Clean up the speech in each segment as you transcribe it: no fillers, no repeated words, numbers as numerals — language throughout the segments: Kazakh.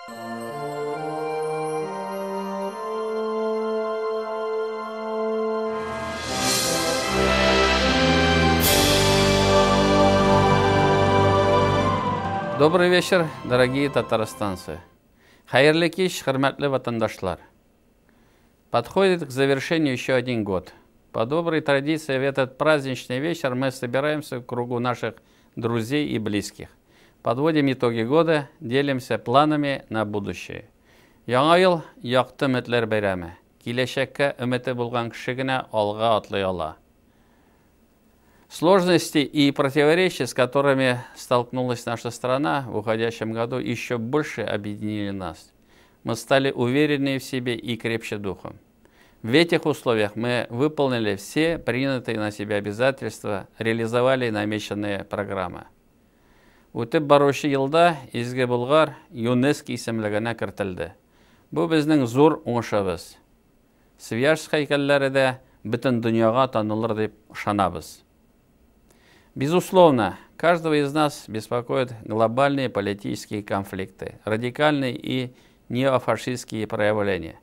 Добрый вечер, дорогие татарстанцы. Хайырлы кич, хөрмәтле ватандашлар. Подходит к завершению еще один год. По доброй традиции в этот праздничный вечер мы собираемся в кругу наших друзей и близких. Подводим итоги года, делимся планами на будущее. Яңа ел якты өметләр бәйрәме. Киләчәккә өмете булган кеше генә алга атлый ала. Сложности и противоречия, с которыми столкнулась наша страна в уходящем году, еще больше объединили нас. Мы стали увереннее в себе и крепче духом. В этих условиях мы выполнили все принятые на себя обязательства, реализовали намеченные программы. Үтеп баручы елда изге Болгар ЮНЕСКО исемлегенә кертелде. Бу безнең зур уңышыбыз. Свияжск һәйкәлләре дә бөтен дөньяга танылыр дип ышанабыз. Безусловно, каждого из нас беспокоят глобальные политические конфликты, радикальные и неофашистские проявления.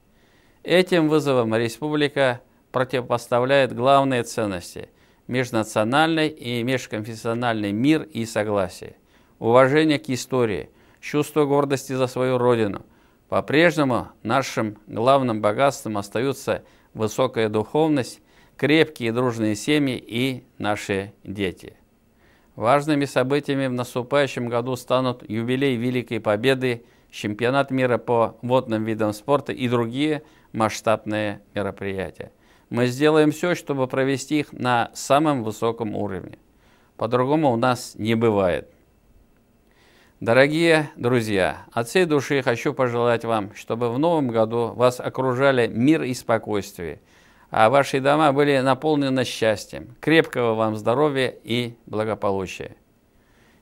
Этим вызовам республика противопоставляет главные ценности – межнациональный и межконфессиональный мир и согласие, уважение к истории, чувство гордости за свою родину. По-прежнему нашим главным богатством остаются высокая духовность, крепкие и дружные семьи и наши дети. Важными событиями в наступающем году станут юбилей Великой Победы, чемпионат мира по водным видам спорта и другие масштабные мероприятия. Мы сделаем все, чтобы провести их на самом высоком уровне. По-другому у нас не бывает. Дорогие друзья, от всей души хочу пожелать вам, чтобы в новом году вас окружали мир и спокойствие, а ваши дома были наполнены счастьем, крепкого вам здоровья и благополучия.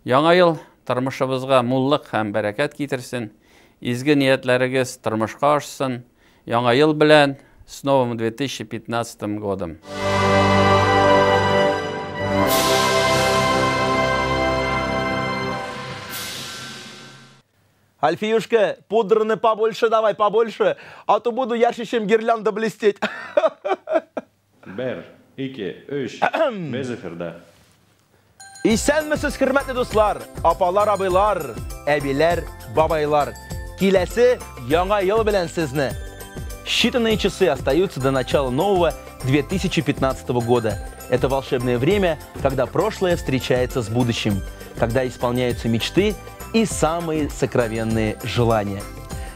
Яңа ел тормышыбызга муллык һәм бәрәкәт китерсен, изге ниятләрегез тормышка ашсын. Яңа ел белән, с новым 2015 годом. Альфиюшка, пудраны побольше давай, побольше, а то буду ярче, чем гирлянда блестеть. Бер, ике, үч, без эфирда. Исәнмесез, хөрмәтле дуслар, апалар, абыйлар, әбиләр, бабайлар. Киләсе яңа ел белән сезне. Считанные часы остаются до начала нового 2015 года. Это волшебное время, когда прошлое встречается с будущим, когда исполняются мечты и самые сокровенные желания.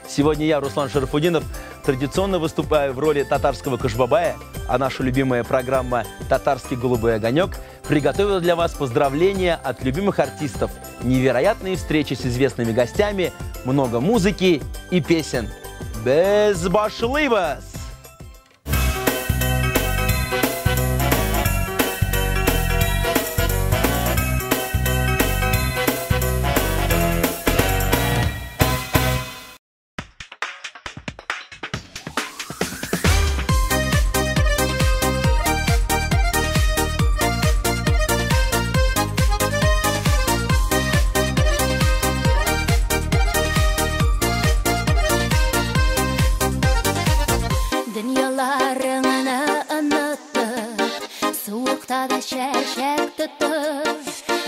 Сегодня я, Руслан Шарафудинов, традиционно выступаю в роли татарского Кашбабая, а наша любимая программа «Татарский голубой огонек» приготовила для вас поздравления от любимых артистов, невероятные встречи с известными гостями, много музыки и песен. Без башлыбас!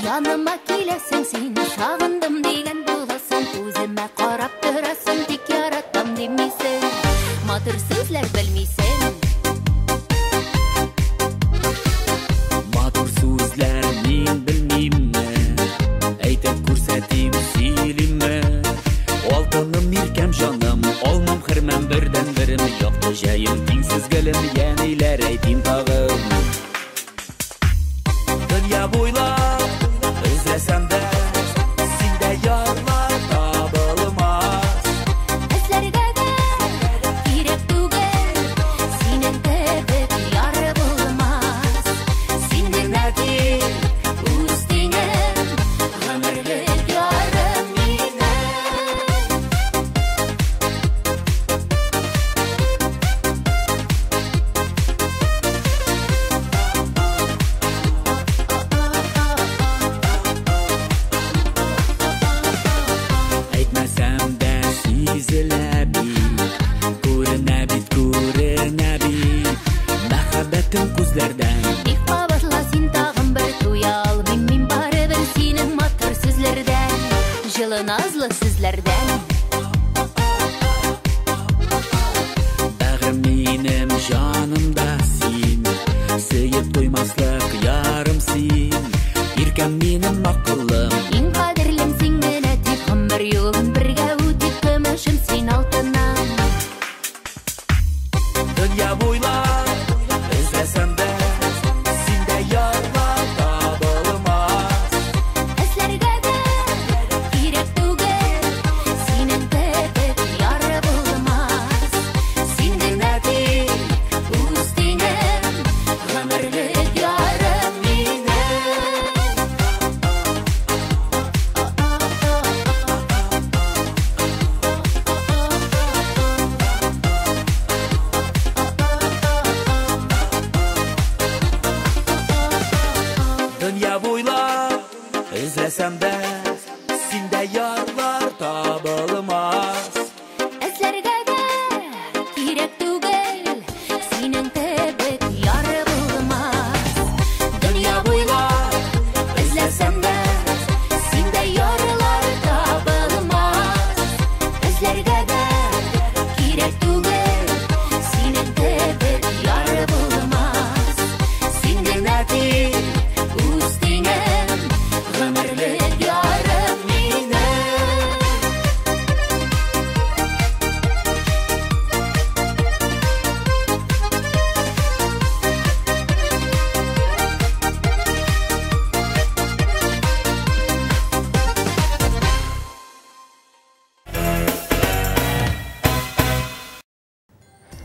Yanıma kilesin sen, sağındım degen bulasın, Үзіме қарап тұрасың, тек яратам демейсің, матыр сөзлер білмейсің. Матыр сөзлер мен білмеймін, әйтіп көрсәтейм сөйлеймі. Алтыным еркем жаным, олмам хірмәм бірден бірім, Яқты жайым теңсіз гілім, янейлер әйтейм тағым. Dünya boylап özlesem de, sende yar жылы назлы сүзләрдән. Бәгырем минем жанымда син, сөеп туймаслык ярым син, иркәм минем акыллым. Иң кадерлем син генә тик гомер юлын бергә үтеп көмешем син алтыннан. Дөнья буйлап эзләсәм дә, синдә ярлар табылмас. Эзләргә дә кирәк түгел, синең кебек яры булмас. Син генә тик үз тиңем, гомерлек ярым минем. Дөнья буйлап эзләсәм дә, синдә ярлар табылмас. Эзләргә дә кирәк түгел, синең кебек яры булмас. Дөнья буйлап эзләсәм дә, синдә ярлар табылмас. Эзләргә дә кирәк түгел, синең кебек яры булмас. Син генә тик үз тиңем, гомерлек ярым минем.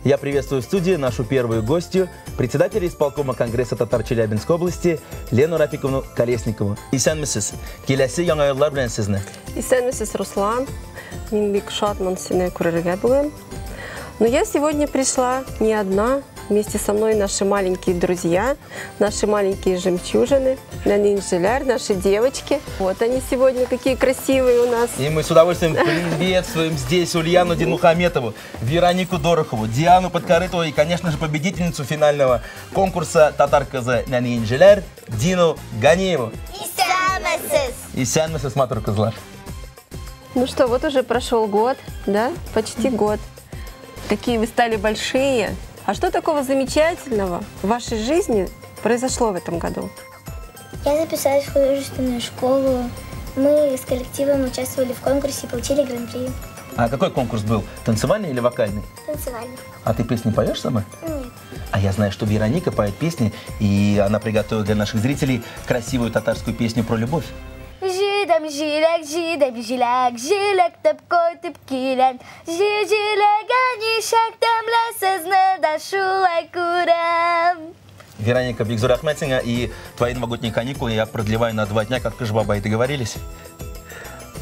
Я приветствую в студии нашу первую гостью, председателя исполкома Конгресса татар Челябинской области Лену Рафиковну Колесникову. Исәнмесез, киләсе яңа еллар белән сезне. Исәнмесез, Руслан. Мин бик шатмын сине күрергә бүген. Но я сегодня пришла не одна. Вместе со мной наши маленькие друзья, наши маленькие жемчужины, нянинжеляр, наши девочки. Вот они сегодня какие красивые у нас. И мы с удовольствием приветствуем здесь Ульяну Динмухаметову, Веронику Дорохову, Диану Подкорытову и, конечно же, победительницу финального конкурса Татар КЗ Нянинжеляр Дину Ганееву. Исәнмесез, матур кызлар. Ну что, вот уже прошел год, да? Почти год. Какие вы стали большие. А что такого замечательного в вашей жизни произошло в этом году? Я записалась в художественную школу. Мы с коллективом участвовали в конкурсе и получили гран-при. А какой конкурс был? Танцевальный или вокальный? Танцевальный. А ты песни поешь сама? Нет. А я знаю, что Вероника поет песни, и она приготовила для наших зрителей красивую татарскую песню про любовь. Жидам жилек, жилек тып койтып килен. Жилеге нишак тәмләсезне да шулай күрәм. Вероника, бик зур рахмәт сиңа, и твои новогодние каникулы я продлеваю на 2 дня, как Кыш Бабай, договорились?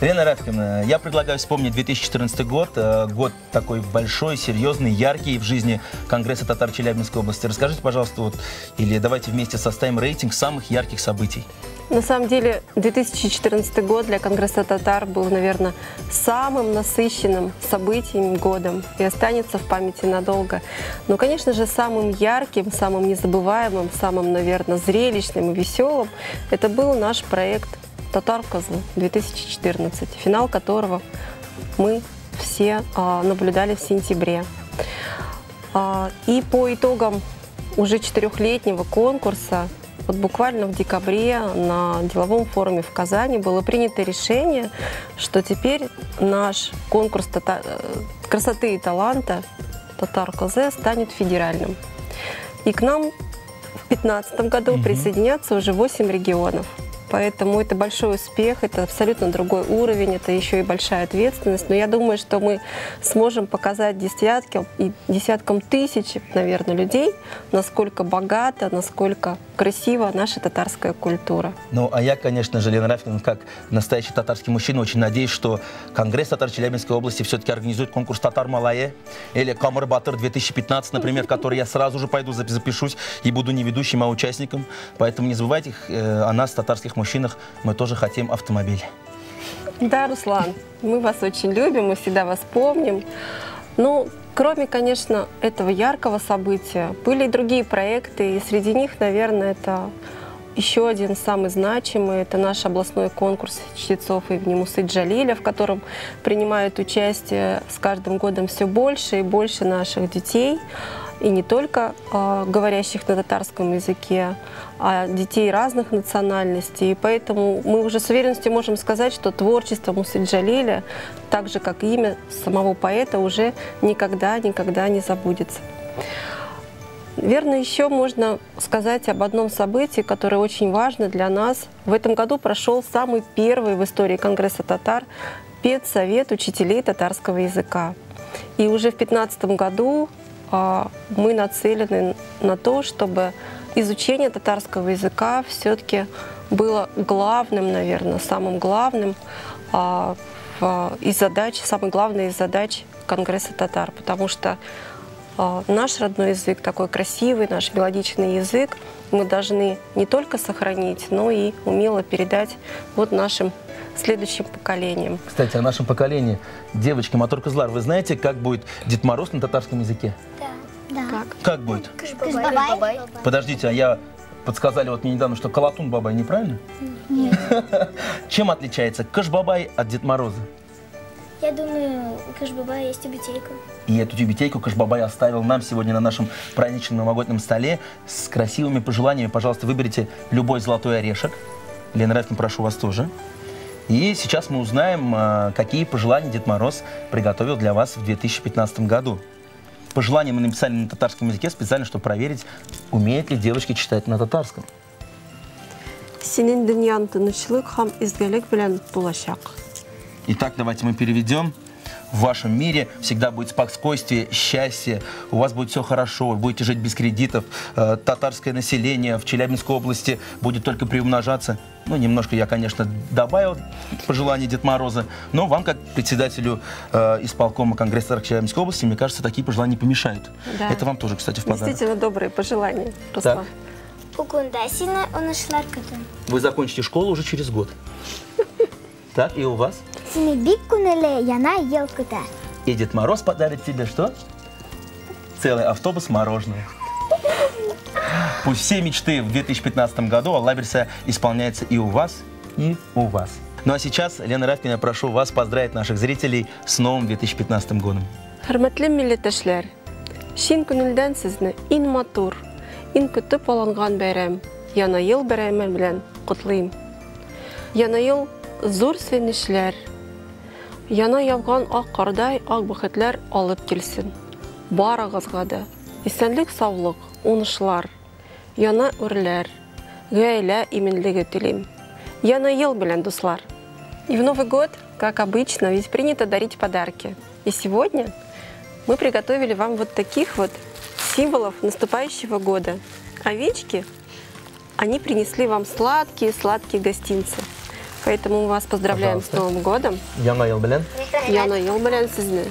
Лена Рафиковна, я предлагаю вспомнить 2014 год, год такой большой, серьезный, яркий в жизни Конгресса татар Челябинской области. Расскажите, пожалуйста, вот, или давайте вместе составим рейтинг самых ярких событий. На самом деле, 2014 год для Конгресса татар был, наверное, самым насыщенным событием годом и останется в памяти надолго. Но, конечно же, самым ярким, самым незабываемым, самым, наверное, зрелищным и веселым это был наш проект «Татар КЗ» 2014, финал которого мы все наблюдали в сентябре. И по итогам уже 4-летнего конкурса, вот буквально в декабре на деловом форуме в Казани было принято решение, что теперь наш конкурс красоты и таланта «Татар КЗ» станет федеральным. И к нам в 2015 году присоединятся уже 8 регионов. Поэтому это большой успех, это абсолютно другой уровень, это еще и большая ответственность. Но я думаю, что мы сможем показать десяткам тысяч, наверное, людей, насколько богата, насколько красива наша татарская культура. Ну, а я, конечно же, Лена Рафиковна, как настоящий татарский мужчина, очень надеюсь, что Конгресс татар Челябинской области все-таки организует конкурс «Татар Малайе» или «Камыр Батыр 2015», например, в который я сразу же пойду, запишусь и буду не ведущим, а участником. Поэтому не забывайте о нас, татарских мужчинах, мы тоже хотим автомобиль. Да, Руслан, мы вас очень любим, мы всегда вас помним. Ну, кроме, конечно, этого яркого события, были и другие проекты, и среди них, наверное, это еще один самый значимый – это наш областной конкурс чтецов Ибн Мусы Джалиля, в котором принимают участие с каждым годом все больше и больше наших детей. И не только говорящих на татарском языке, а детей разных национальностей. И поэтому мы уже с уверенностью можем сказать, что творчество Мусы Джалиля, так же как и имя самого поэта, уже никогда не забудется. Верно, еще можно сказать об одном событии, которое очень важно для нас. В этом году прошел самый первый в истории Конгресса татар педсовет учителей татарского языка. И уже в 2015 году мы нацелены на то, чтобы изучение татарского языка все-таки было главным, наверное, самым главным самой главной из задач Конгресса татар, потому что наш родной язык, такой красивый, наш мелодичный язык, мы должны не только сохранить, но и умело передать вот нашим следующим поколениям. Кстати, о нашем поколении. Девочки, Матур Кызлар, вы знаете, как будет Дед Мороз на татарском языке? Да. Как будет? Кыш-бабай. Подождите, а я подсказали вот мне недавно, что Калатун Бабай, неправильно? Нет. Чем отличается Кыш-бабай от Дед Мороза? Я думаю, у Кыш-бабая есть тюбетейка. И эту тюбетейку Кыш-бабай оставил нам сегодня на нашем праздничном новогоднем столе с красивыми пожеланиями. Пожалуйста, выберите любой золотой орешек. Лена Рафтин, прошу вас тоже. И сейчас мы узнаем, какие пожелания Дед Мороз приготовил для вас в 2015 году. Пожелания мы написали на татарском языке специально, чтобы проверить, умеют ли девочки читать на татарском. Синин дөньяң тынычлык һәм изгелек белән булачак. Итак, давайте мы переведем. В вашем мире всегда будет спокойствие, счастье, у вас будет все хорошо, вы будете жить без кредитов, татарское население в Челябинской области будет только приумножаться. Ну, немножко я, конечно, добавил пожелания Деда Мороза, но вам, как председателю исполкома Конгресса Челябинской области, мне кажется, такие пожелания не помешают. Да. Это вам тоже, кстати, в подарок. Действительно добрые пожелания, Руслан. Вы закончите школу уже через год. Так, и у вас? И Дед Мороз подарит тебе что? Целый автобус мороженого. Пусть все мечты в 2015 году Алла берса исполняются и у вас, и у вас. Ну а сейчас, Лена Рафтин, я прошу вас поздравить наших зрителей с новым 2015 годом. Хөрмәтле милләттәшләр, шин күңелдән сезне ин матур, ин көтеп алынган бәйрәм, Яна ел бәйрәме белән котлыйм. Яна ел зур сөенечләр, яна явган ак кардай ак бәхетләр алып килсен. Барыгызга да исәнлек, саулык, уңышлар, яна үрләр, гаилә именлеге телим. Яна ел белән, дуслар. И в Новый год, как обычно, ведь принято дарить подарки. И сегодня мы приготовили вам вот таких вот символов наступающего года. Овечки, они принесли вам сладкие гостинцы. Поэтому мы вас поздравляем с Новым годом. Яна ел белән. Яна ел белән сезне.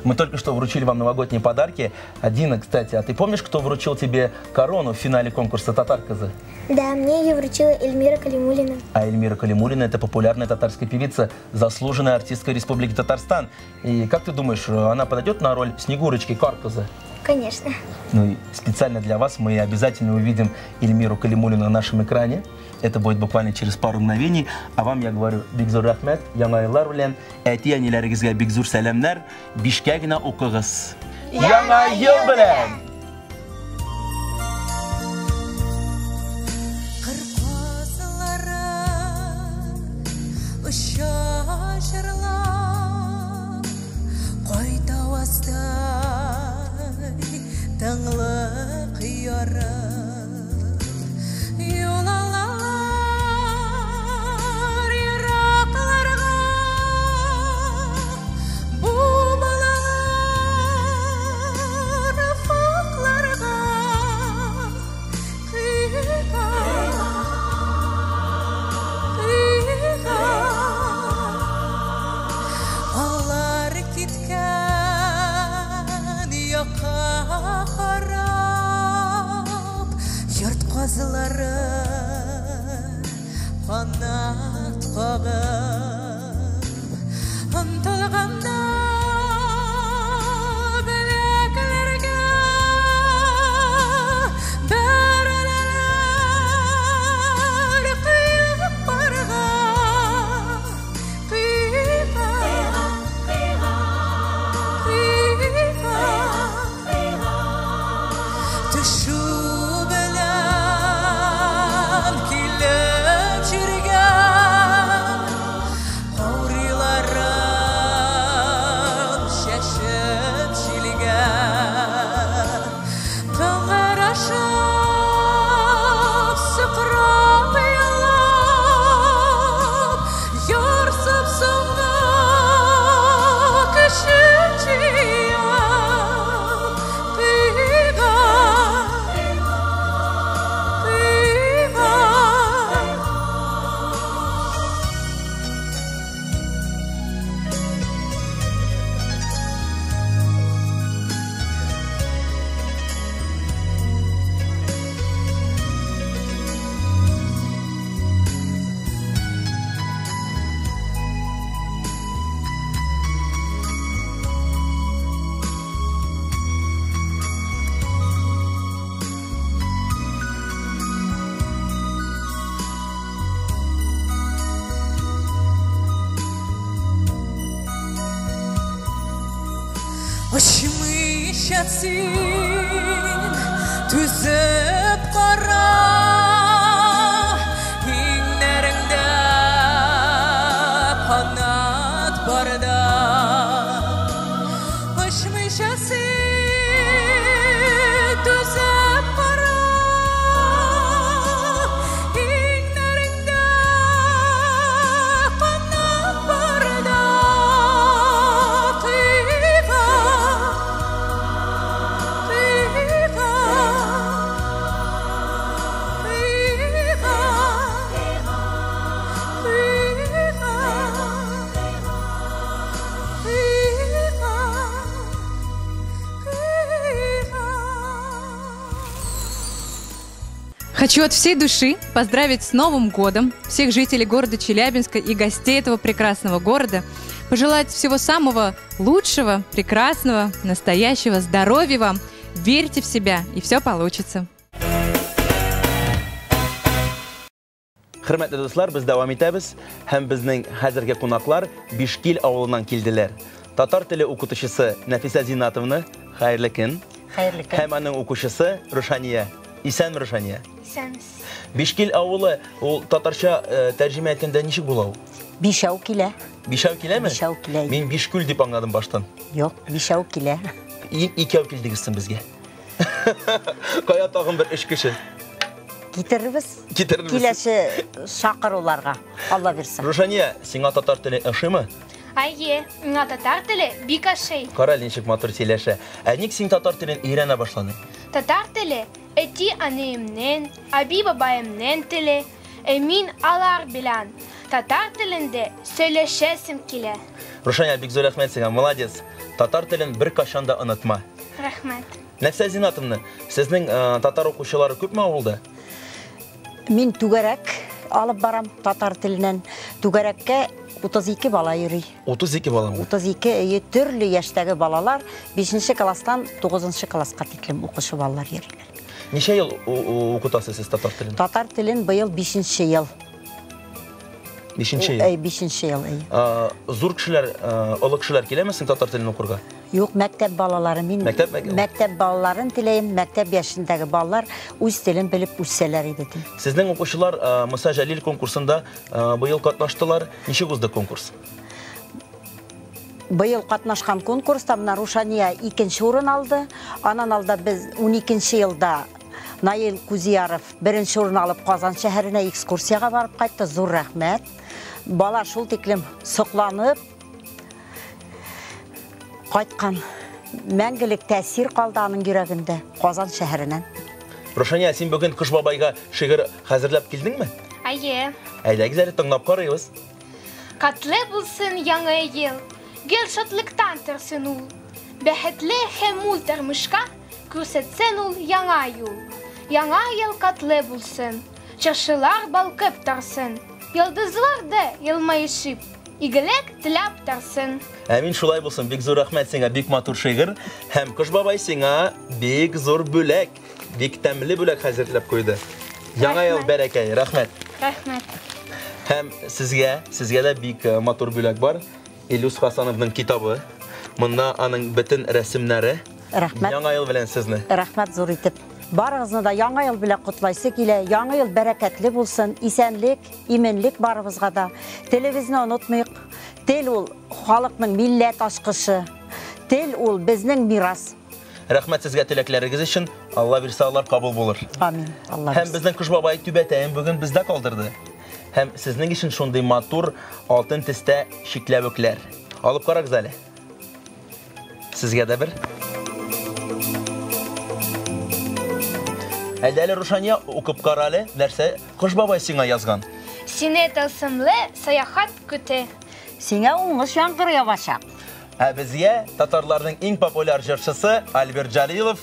Мы только что вручили вам новогодние подарки. Дина, кстати, а ты помнишь, кто вручил тебе корону в финале конкурса «Татар Кызы»? Да, мне ее вручила Эльмира Калимуллина. А Эльмира Калимуллина – это популярная татарская певица, заслуженная артистка Республики Татарстан. И как ты думаешь, она подойдет на роль Снегурочки Каркызы? Конечно. Ну и специально для вас мы обязательно увидим Эльмиру Калимуллину на нашем экране. Это будет буквально через пару мгновений. А вам я говорю, бигзур рахмет, яңа еллар белән, әти әниләрегезгә бигзур сәламнәр, бишкә генә укыгыз. Яңа ел белән! сен түзіп қара кеңдеріңді қанат барда ұшмайша сен түзіп қара кеңдеріңді қанат барда Хочу от всей души поздравить с Новым годом всех жителей города Челябинска и гостей этого прекрасного города, пожелать всего самого лучшего, прекрасного, настоящего, здоровья вам, верьте в себя, и все получится. Hürmetli dostlar, biz devam etemiz. Hem bizning hozirgi qonaqlar Bishkil avluundan keldilar. Tatar tili o'qituvchisi Nafisa Zinatovna, xayrli kun. Xayrli kun. Hem aning o'quvchisi Rushaniya. İsanmi Rushaniya? İsamiz. Bishkil avuli, o tatarcha tarjima etganda nechik bo'ladi? Bishov kile. Bishov kilemi? Bishov kile. Men Bishkul deb anladim boshdan. Yo'q, Bishov kile. Ikki keldigizsin bizga. Qoya tag'in bir ish kishi. Getiririz. Kelesi şaqırılarga. Allah versin. Rushaniya, senga tatar tili ishimi? Ayye, ңа татар теле бик ашый. Qara linchik motor сөйләшә. Ник син татар телен өйрәнә башладың? Татар теле әти анемнән, аби бабаемнән теле, мин алар белән татар телендә сөйләшәсем килә. Rushaniya, бик зур рәхмәт сиңа, молодец. Татар телен бер кашан да онытма. Рәхмәт. Нәфисә Зинатовна, сезнең татар укучылары күпме авылда? Мин түгәрәк алып барам татар теленнән. Түгәрәккә 32 бала йөри. 32 бала. 32 төрле яшьтәге балалар 5нче класстан 9нчы класска тиклем укучы балалар йөриләр. Ничә ел укытасыз сез татар телен? Татар телен быел 5нче ел. 5нче ел. 5нче ел. Зур кешеләр, олы кешеләр киләме син татар телен укырга? Юк, мәктәп балалары. Мин мәктәп балаларын теләйм, мәктәп яшендәге балалар үз телен белеп үссәләр иде. Сезнең укучылар Муса Җәлил конкурсында быел катнаштылар. Ничек узды конкурс? Быел катнашкан конкурста мына Рушания 2нче урын алды. Анан алда без 12нче елда Наил Кузияров 1нче урын алып Казан шәһәренә экскурсияга барып кайтты. Зур рәхмәт. Бала шул тиклем сокланып кайткан. Мәңгелек тәэсир калды аның йөрәгендә Казан шәһәреннән. Рушания, син бүген Кыш бабайга шигырь хәзерләп килдеңме? Айе. Әйдәгез әле тыңлап карыйбыз. Катлы булсын яңа ел, гел шатлыктан торсын ул. Бәхетле һәм мул тормышка күрсәтсен ул яңа юл. Яңа ел катлы булсын, чыршылар балкып торсын, йолдызлар да елмаешып, игелек теләп торсын. Әмин шулай булсын, бик зур рәхмәт сиңа, бик матур шигырь. Һәм Кыш бабай сиңа бик зур бүләк, бик тәмле бүләк хәзерләп куйды. Яңа ел бәрәкәй, рәхмәт. Рәхмәт. Һәм сезгә дә бик матур бүләк бар. Илюс Хасановның китабы. Монда аның бөтен рәсемнәре. Рәхмәт. Яңа ел белән сезне. Рәхмәт зур итеп. Барыгызны да яңа ел белән котлайсы килә. Яңа ел бәрәкәтле булсын, исәнлек, именлек барыбызга да. Телебезне онытмыйк. Тел ул халыкның милләт ачкычы. Тел ул безнең мирас. Рәхмәт сезгә теләкләрегез өчен. Алла бирсә, алар кабул булыр. Амин. Алла. Һәм безнең Кыш бабай түбәтәен бүген бездә калдырды. Һәм сезнең өчен шундый матур алтын төстә шикләвекләр. Алып карагыз әле. Сезгә дә бер. Әле Рушания укып кара әле, нәрсә Кыш бабай сиңа язган. Сине тылсымлы саяхат көтә. Сиңа уңыш яңгыр ябачак. Ә безгә татарларның иң популяр җырчысы Альберт Җалилов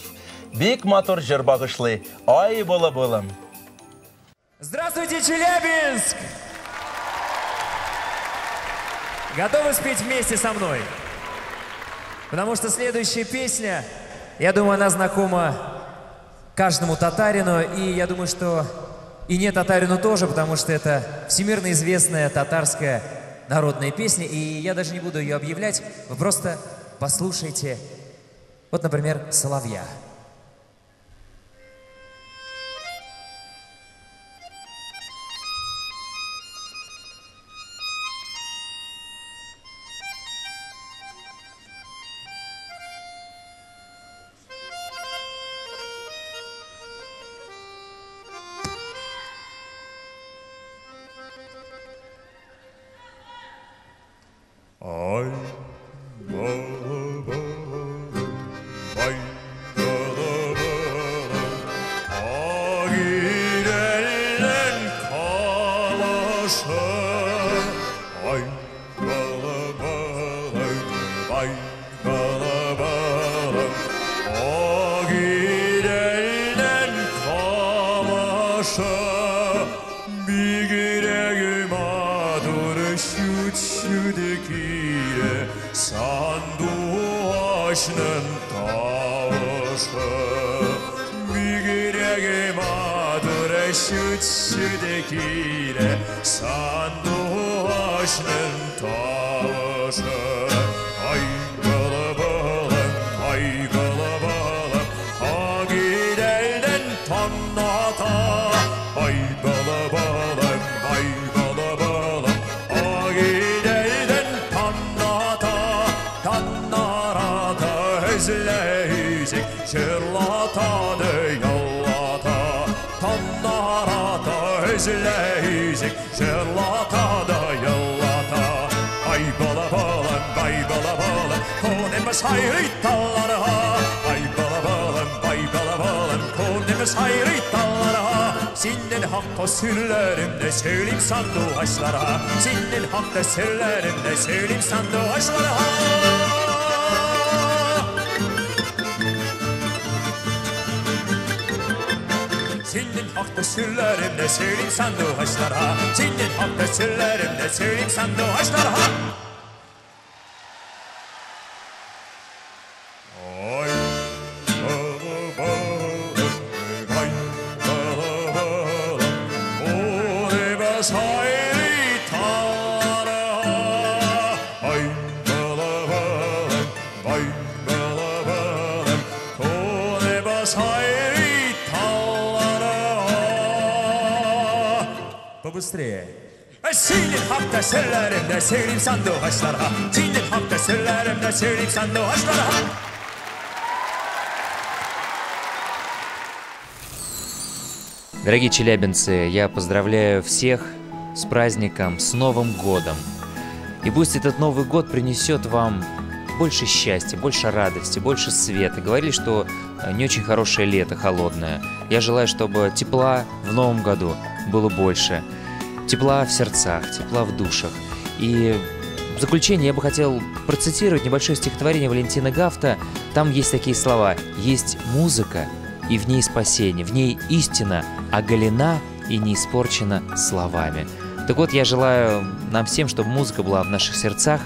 бик матур җыр багышлый. Ай булым. Здравствуйте, Челябинск! Готовы спеть вместе со мной? Потому что следующая песня, я думаю, она знакома каждому татарину, и я думаю, что и не татарину тоже, потому что это всемирно известная татарская народная песня, и я даже не буду ее объявлять, вы просто послушайте Вот, например, «Соловья». Süllerimde söyleyeyim sandu haşlara, senin hakta süllerimde söyleyeyim sandu haşlara. Senin hakta süllerimde söyleyeyim sandu haşlara, senin hakta süllerimde söyleyeyim sandu haşlara. Побыстрее. Senin hakta sırlarımda söyleyeyim sandu haşlara. Senin hakta sırlarımda söyleyeyim sandu haşlara. Дорогие челябинцы, я поздравляю всех с праздником, с Новым годом. И пусть этот Новый год принесет вам больше счастья, больше радости, больше света. Говорили, что не очень хорошее лето, холодное. Я желаю, чтобы тепла в Новом году было больше. Тепла в сердцах, тепла в душах. И в заключение я бы хотел процитировать небольшое стихотворение Валентина Гафта. Там есть такие слова: «Есть музыка, и в ней спасение, в ней истина, оголена и не испорчена словами». Так вот, я желаю нам всем, чтобы музыка была в наших сердцах,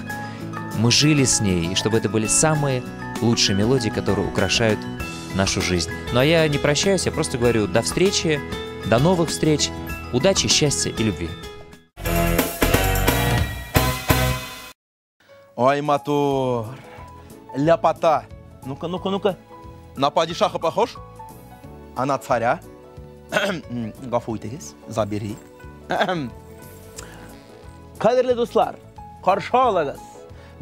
мы жили с ней, и чтобы это были самые лучшие мелодии, которые украшают нашу жизнь. Ну а я не прощаюсь, я просто говорю до встречи, до новых встреч, удачи, счастья и любви. Ой, Матур, ляпота. Ну-ка, ну-ка, ну-ка. На падишаха похож? А на царя? Гафу итегез, забери. Кадерлі достар, қаршы алыңыз.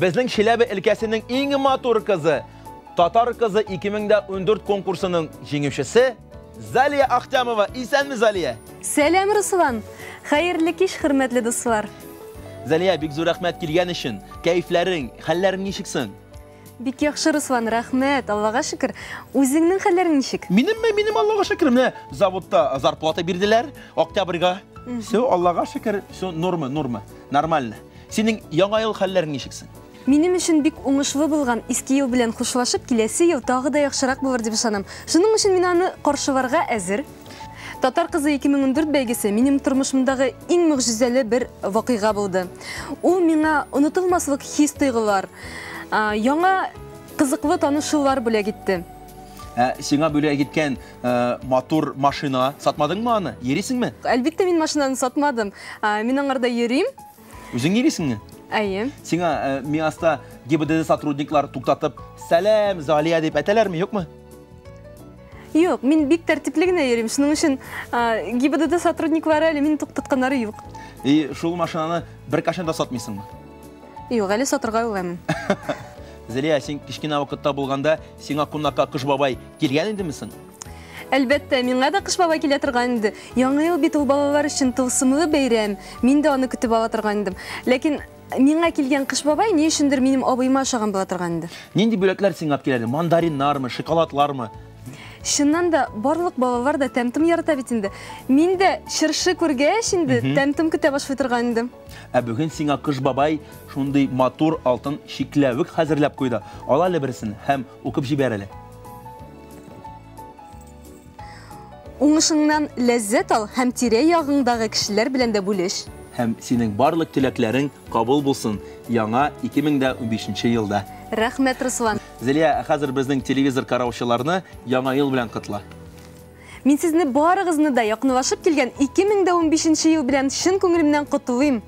Біздің Челябі өлкәсінің ең матур қызы, татар қызы 2014 конкурсының жеңімшісі Залия Ахтямова. Исәнме, Залия? Сәлем, Руслан. Хәерле кич, хөрмәтле дуслар. Залия, бик зур рәхмәт килгән өчен. Кәйфләрең, хәлләрең ничексең? Бик яхшы, Руслан, рәхмәт. Аллага шөкер. Үзеңнең хәлләрең ничек? Минем Аллага шөкер. Менә заводта зарплата бирделәр, октябрьгә. Все, Аллага шөкер, все норма, нормально. Синең яңа ел хәлләрең ничексең? Минем өчен бик уңышлы булган иске ел белән хушлашып, киләсе ел тагы да яхшырак булыр дип ышанам. Шуның өчен мин аны каршыларга әзер. Татар кызы 2014 бәйгесе минем тормышымдагы иң мөгъҗизәле бер вакыйга булды. Ул миңа онытылмаслык хис тойгылар, яңа кызыклы танышулар бүләк итте. Сиңа бүләк иткән матур машина сатмадыңмы аны? Йөрисеңме? Әлбәттә, мин машинаны сатмадым. Мин аңарда йөрим. Үзең йөрисеңме? Әйе. Сиңа миаста ГИБДД сотрудниклар туктатып, сәлем, Залия дип әйтәләрме, юкмы? Юк, мин бик тәртипле генә йөрим. Шуның өчен ГИБДД сотрудниклары әле мине туктатканнары юк. И шул машинаны бер кашан да сатмыйсыңмы? Юк, әле сатырга уйламыйм. Зәлия, син кичкенә вакытта булганда, сиңа кунакка Кыш бабай килгән идемисең? Әлбәттә, миңа да Кыш бабай килә торган иде. Яңа ел бит ул балалар өчен тылсымлы бәйрәм. Мин дә аны көтеп ала торган идем. Ләкин миңа килгән Кыш бабай ни өчендер минем абыйма охшаган була торган иде. Нинди бүләкләр сиңа киләде? Мандариннармы, шоколадлармы? Шуннан да барлык балалар да тәмтем ярата бит инде. Мин дә чыршы күргәч инде тәмтем көтә башлый торган идем. Ә бүген сиңа Кыш бабай шундый матур алтын шикләвек хәзерләп куйды. Ал әле берсен һәм укып җибәр әле. Уңышыңнан ләззәт ал һәм тирә ягыңдагы кешеләр белән дә бүлеш. Һәм синең барлык теләкләрең кабул булсын яңа 2015 елда. Рәхмәт, Руслан. Зәлия, хәзер безнең телевизор караучыларны яңа ел белән котла. Мин сезне барыгызны да якынлашып килгән 2015 ел белән чын күңелемнән котлыйм.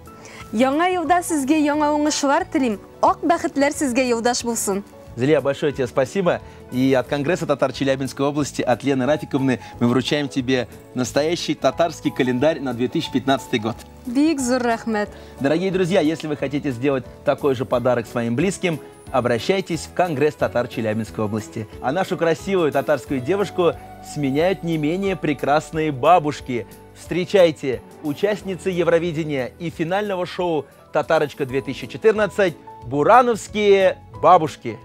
Яңа елда сезгә яңа уңышлар телим. Ак бәхетләр сезгә юлдаш булсын. Зелия, большое тебе спасибо. И от Конгресса татар Челябинской области, от Лены Рафиковны, мы вручаем тебе настоящий татарский календарь на 2015 год. Бик зур рәхмәт. Дорогие друзья, если вы хотите сделать такой же подарок своим близким, обращайтесь в Конгресс татар Челябинской области. А нашу красивую татарскую девушку сменяют не менее прекрасные бабушки. Встречайте участницы Евровидения и финального шоу «Татарочка-2014» «Бурановские бабушки».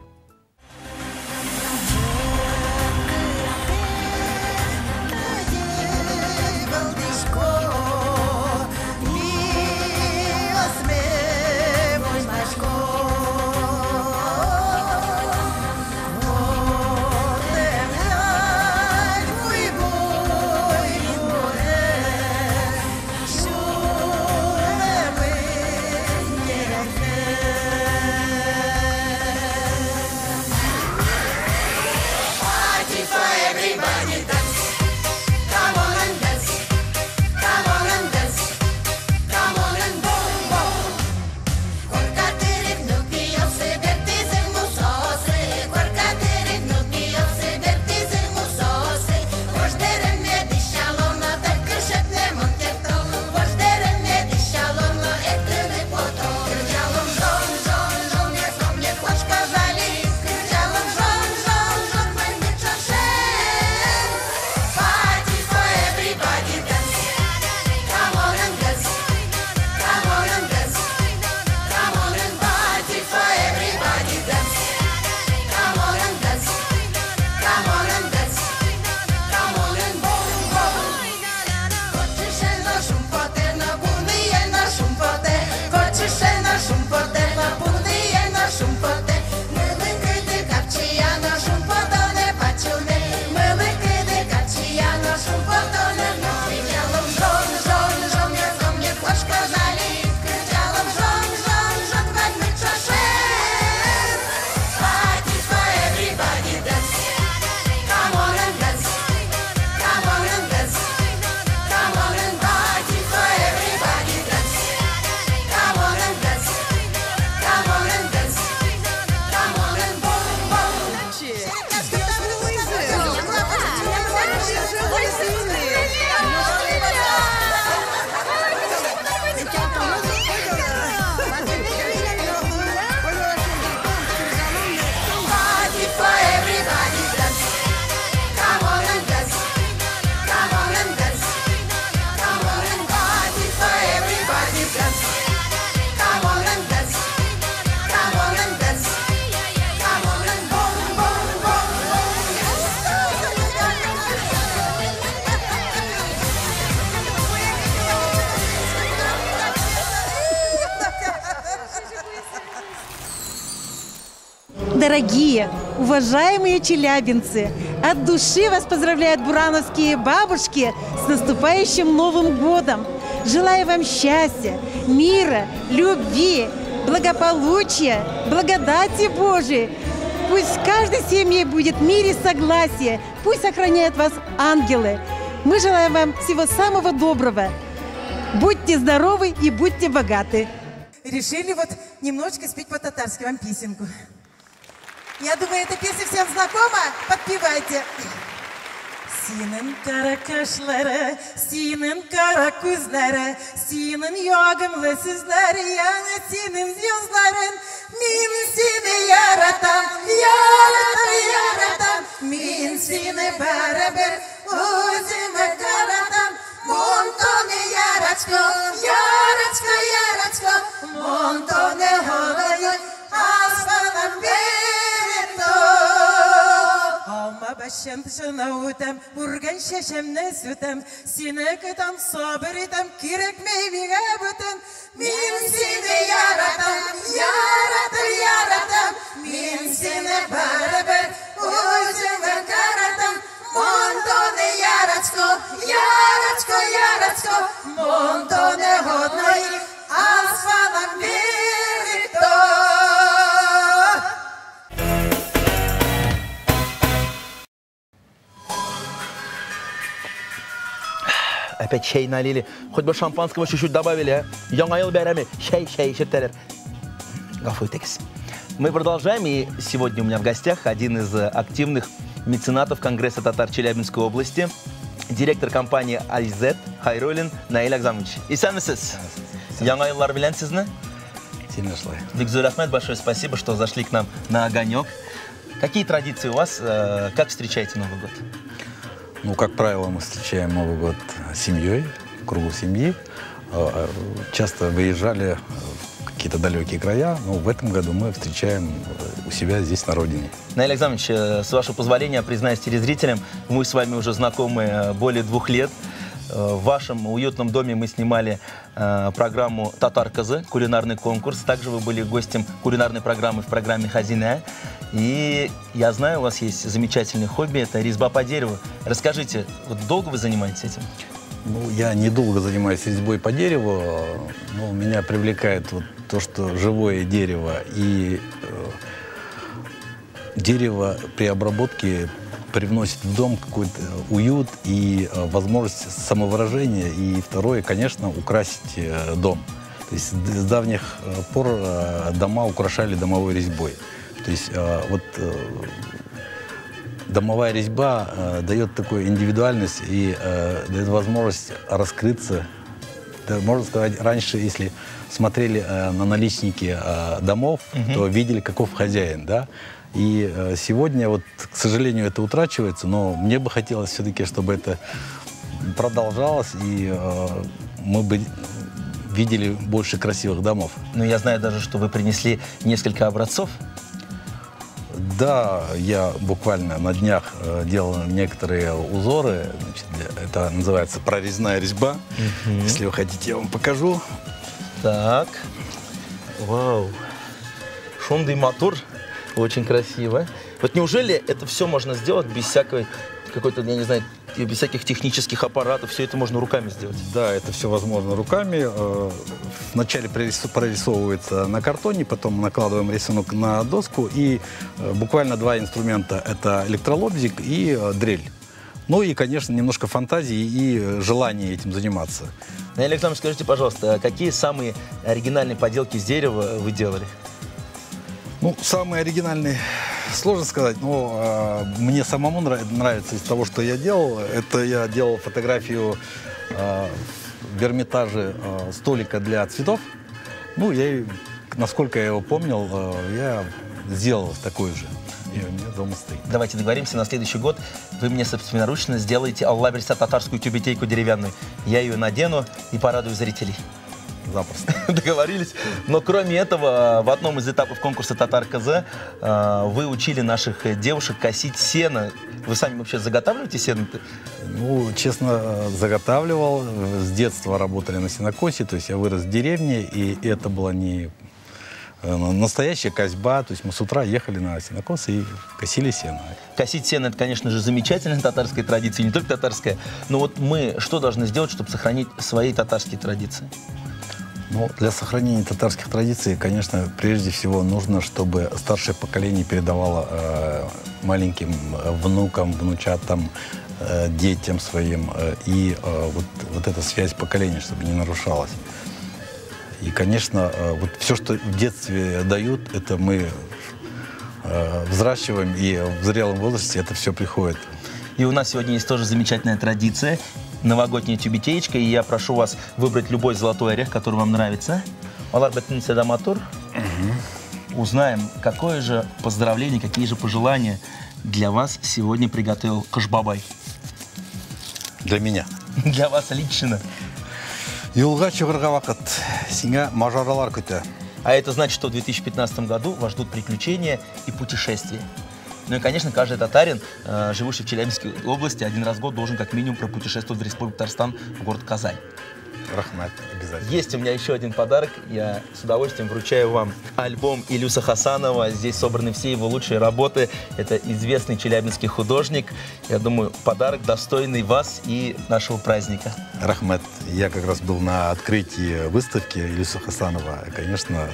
Дорогие, уважаемые челябинцы, от души вас поздравляют бурановские бабушки с наступающим Новым годом. Желаю вам счастья, мира, любви, благополучия, благодати Божией. Пусть в каждой семье будет мир и согласие. Пусть сохраняют вас ангелы. Мы желаем вам всего самого доброго. Будьте здоровы и будьте богаты. решили вот немножечко спеть по-татарски вам песенку. Я думаю, эта песня всем знакома. Подпевайте. Синин кара кашлары, синин кара күзләре, синин ягымлы сүзләре, яңа синин йөзләрен. Мин сине яратам, яратам, яратам. Мин сине барыбер үземә каратам. Монтоне ярачко, ярачко, ярачко, монтоне һавай, асфалам берето. Алма башын тышына үтәм, үргән шәшәмне сүтәм, сине көтәм, сабыр итәм, кирәкмәй миңа бүтән. Мин сине яратам, яратам, яратам, мин сине барыбер үземә каратам. Монтоне ярачко, ярачко, ярачко, монтоне годной, асфалам берето. Опять чай налили. Хоть бы шампанского чуть-чуть добавили, а? Яңа ел бәйрәме. Чай ишеттелер. Гафу итегез. Мы продолжаем, и сегодня у меня в гостях один из активных меценатов Конгресса татар Челябинской области, директор компании Альзет Хайруллин Наиль Агзамович. Исәнмесез? Яңа еллар белән сезне? Сильно шло. Бигзур Ахмед, большое спасибо, что зашли к нам на огонек. Какие традиции у вас? Как встречаете Новый год? Ну, как правило, мы встречаем Новый год с семьей, в кругу семьи. Часто выезжали в какие-то далекие края, но в этом году мы встречаем у себя здесь, на родине. Наиль Агзамович, с вашего позволения, признаюсь телезрителям, мы с вами уже знакомы более 2 лет. В вашем уютном доме мы снимали программу «Татар Кызы», кулинарный конкурс. Также вы были гостем кулинарной программы в программе «Хазина». И я знаю, у вас есть замечательное хобби – это резьба по дереву. Расскажите, вот долго вы занимаетесь этим? Ну, я недолго занимаюсь резьбой по дереву, но меня привлекает вот то, что живое дерево и дерево при обработке привносит в дом какой-то уют и возможность самовыражения. И второе, конечно, украсить дом. То есть с давних пор дома украшали домовой резьбой. То есть вот домовая резьба дает такую индивидуальность и дает возможность раскрыться. Да, можно сказать, раньше, если смотрели на наличники домов, то видели, каков хозяин, да? И сегодня, вот, к сожалению, это утрачивается, но мне бы хотелось все-таки, чтобы это продолжалось, и мы бы видели больше красивых домов. Ну, я знаю даже, что вы принесли несколько образцов. Да, я буквально на днях делал некоторые узоры. Значит, это называется прорезная резьба. Если вы хотите, я вам покажу. Так. Вау. Шумный мотор. Очень красиво. Вот неужели это все можно сделать без всякой какой-то, я не знаю, без всяких технических аппаратов, все это можно руками сделать? Да, это все возможно руками. Вначале прорисовывается на картоне, потом накладываем рисунок на доску, и буквально 2 инструмента – это электролобзик и дрель. Ну и, конечно, немножко фантазии и желания этим заниматься. Наиль Александрович, скажите, пожалуйста, какие самые оригинальные поделки из дерева вы делали? Ну, самые оригинальные, сложно сказать, но мне самому нравится из того, что я делал. Это я делал фотографию в Эрмитаже столика для цветов. Ну, насколько я его помнил, я сделал такой же. И у меня дома стоит. Давайте договоримся, на следующий год вы мне собственноручно сделаете Алла Берса татарскую тюбетейку деревянную. Я ее надену и порадую зрителей. Запросто. Договорились. Но кроме этого, в одном из этапов конкурса «Татар КЗ» вы учили наших девушек косить сено. Вы сами вообще заготавливаете сено? Ну, честно, заготавливал. С детства работали на сенокосе. То есть я вырос в деревне, и это была не настоящая косьба. То есть мы с утра ехали на сенокос и косили сено. Косить сено – это, конечно же, замечательная татарская традиция, не только татарская. Но вот мы что должны сделать, чтобы сохранить свои татарские традиции? Ну, для сохранения татарских традиций, конечно, прежде всего нужно, чтобы старшее поколение передавало маленьким внукам, внучатам, детям своим. И вот эта связь поколений, чтобы не нарушалась. И, конечно, вот все, что в детстве дают, это мы взращиваем, и в зрелом возрасте это все приходит. И у нас сегодня есть тоже замечательная традиция. Новогодняя тюбетеечка, и я прошу вас выбрать любой золотой орех, который вам нравится. Узнаем, какое же поздравление, какие же пожелания для вас сегодня приготовил Кошбабай. Для меня. Для вас лично. Юлга чыгырга вакыт, сиңа мажаралар көтә. А это значит, что в 2015 году вас ждут приключения и путешествия. Ну и, конечно, каждый татарин, живущий в Челябинской области, один раз в год должен как минимум пропутешествовать в Республику Татарстан, в город Казань. Рахмат, обязательно. Есть у меня еще один подарок. Я с удовольствием вручаю вам альбом Илюса Хасанова. Здесь собраны все его лучшие работы. Это известный челябинский художник. Я думаю, подарок достойный вас и нашего праздника. Рахмат. Я как раз был на открытии выставки Илюса Хасанова. Конечно,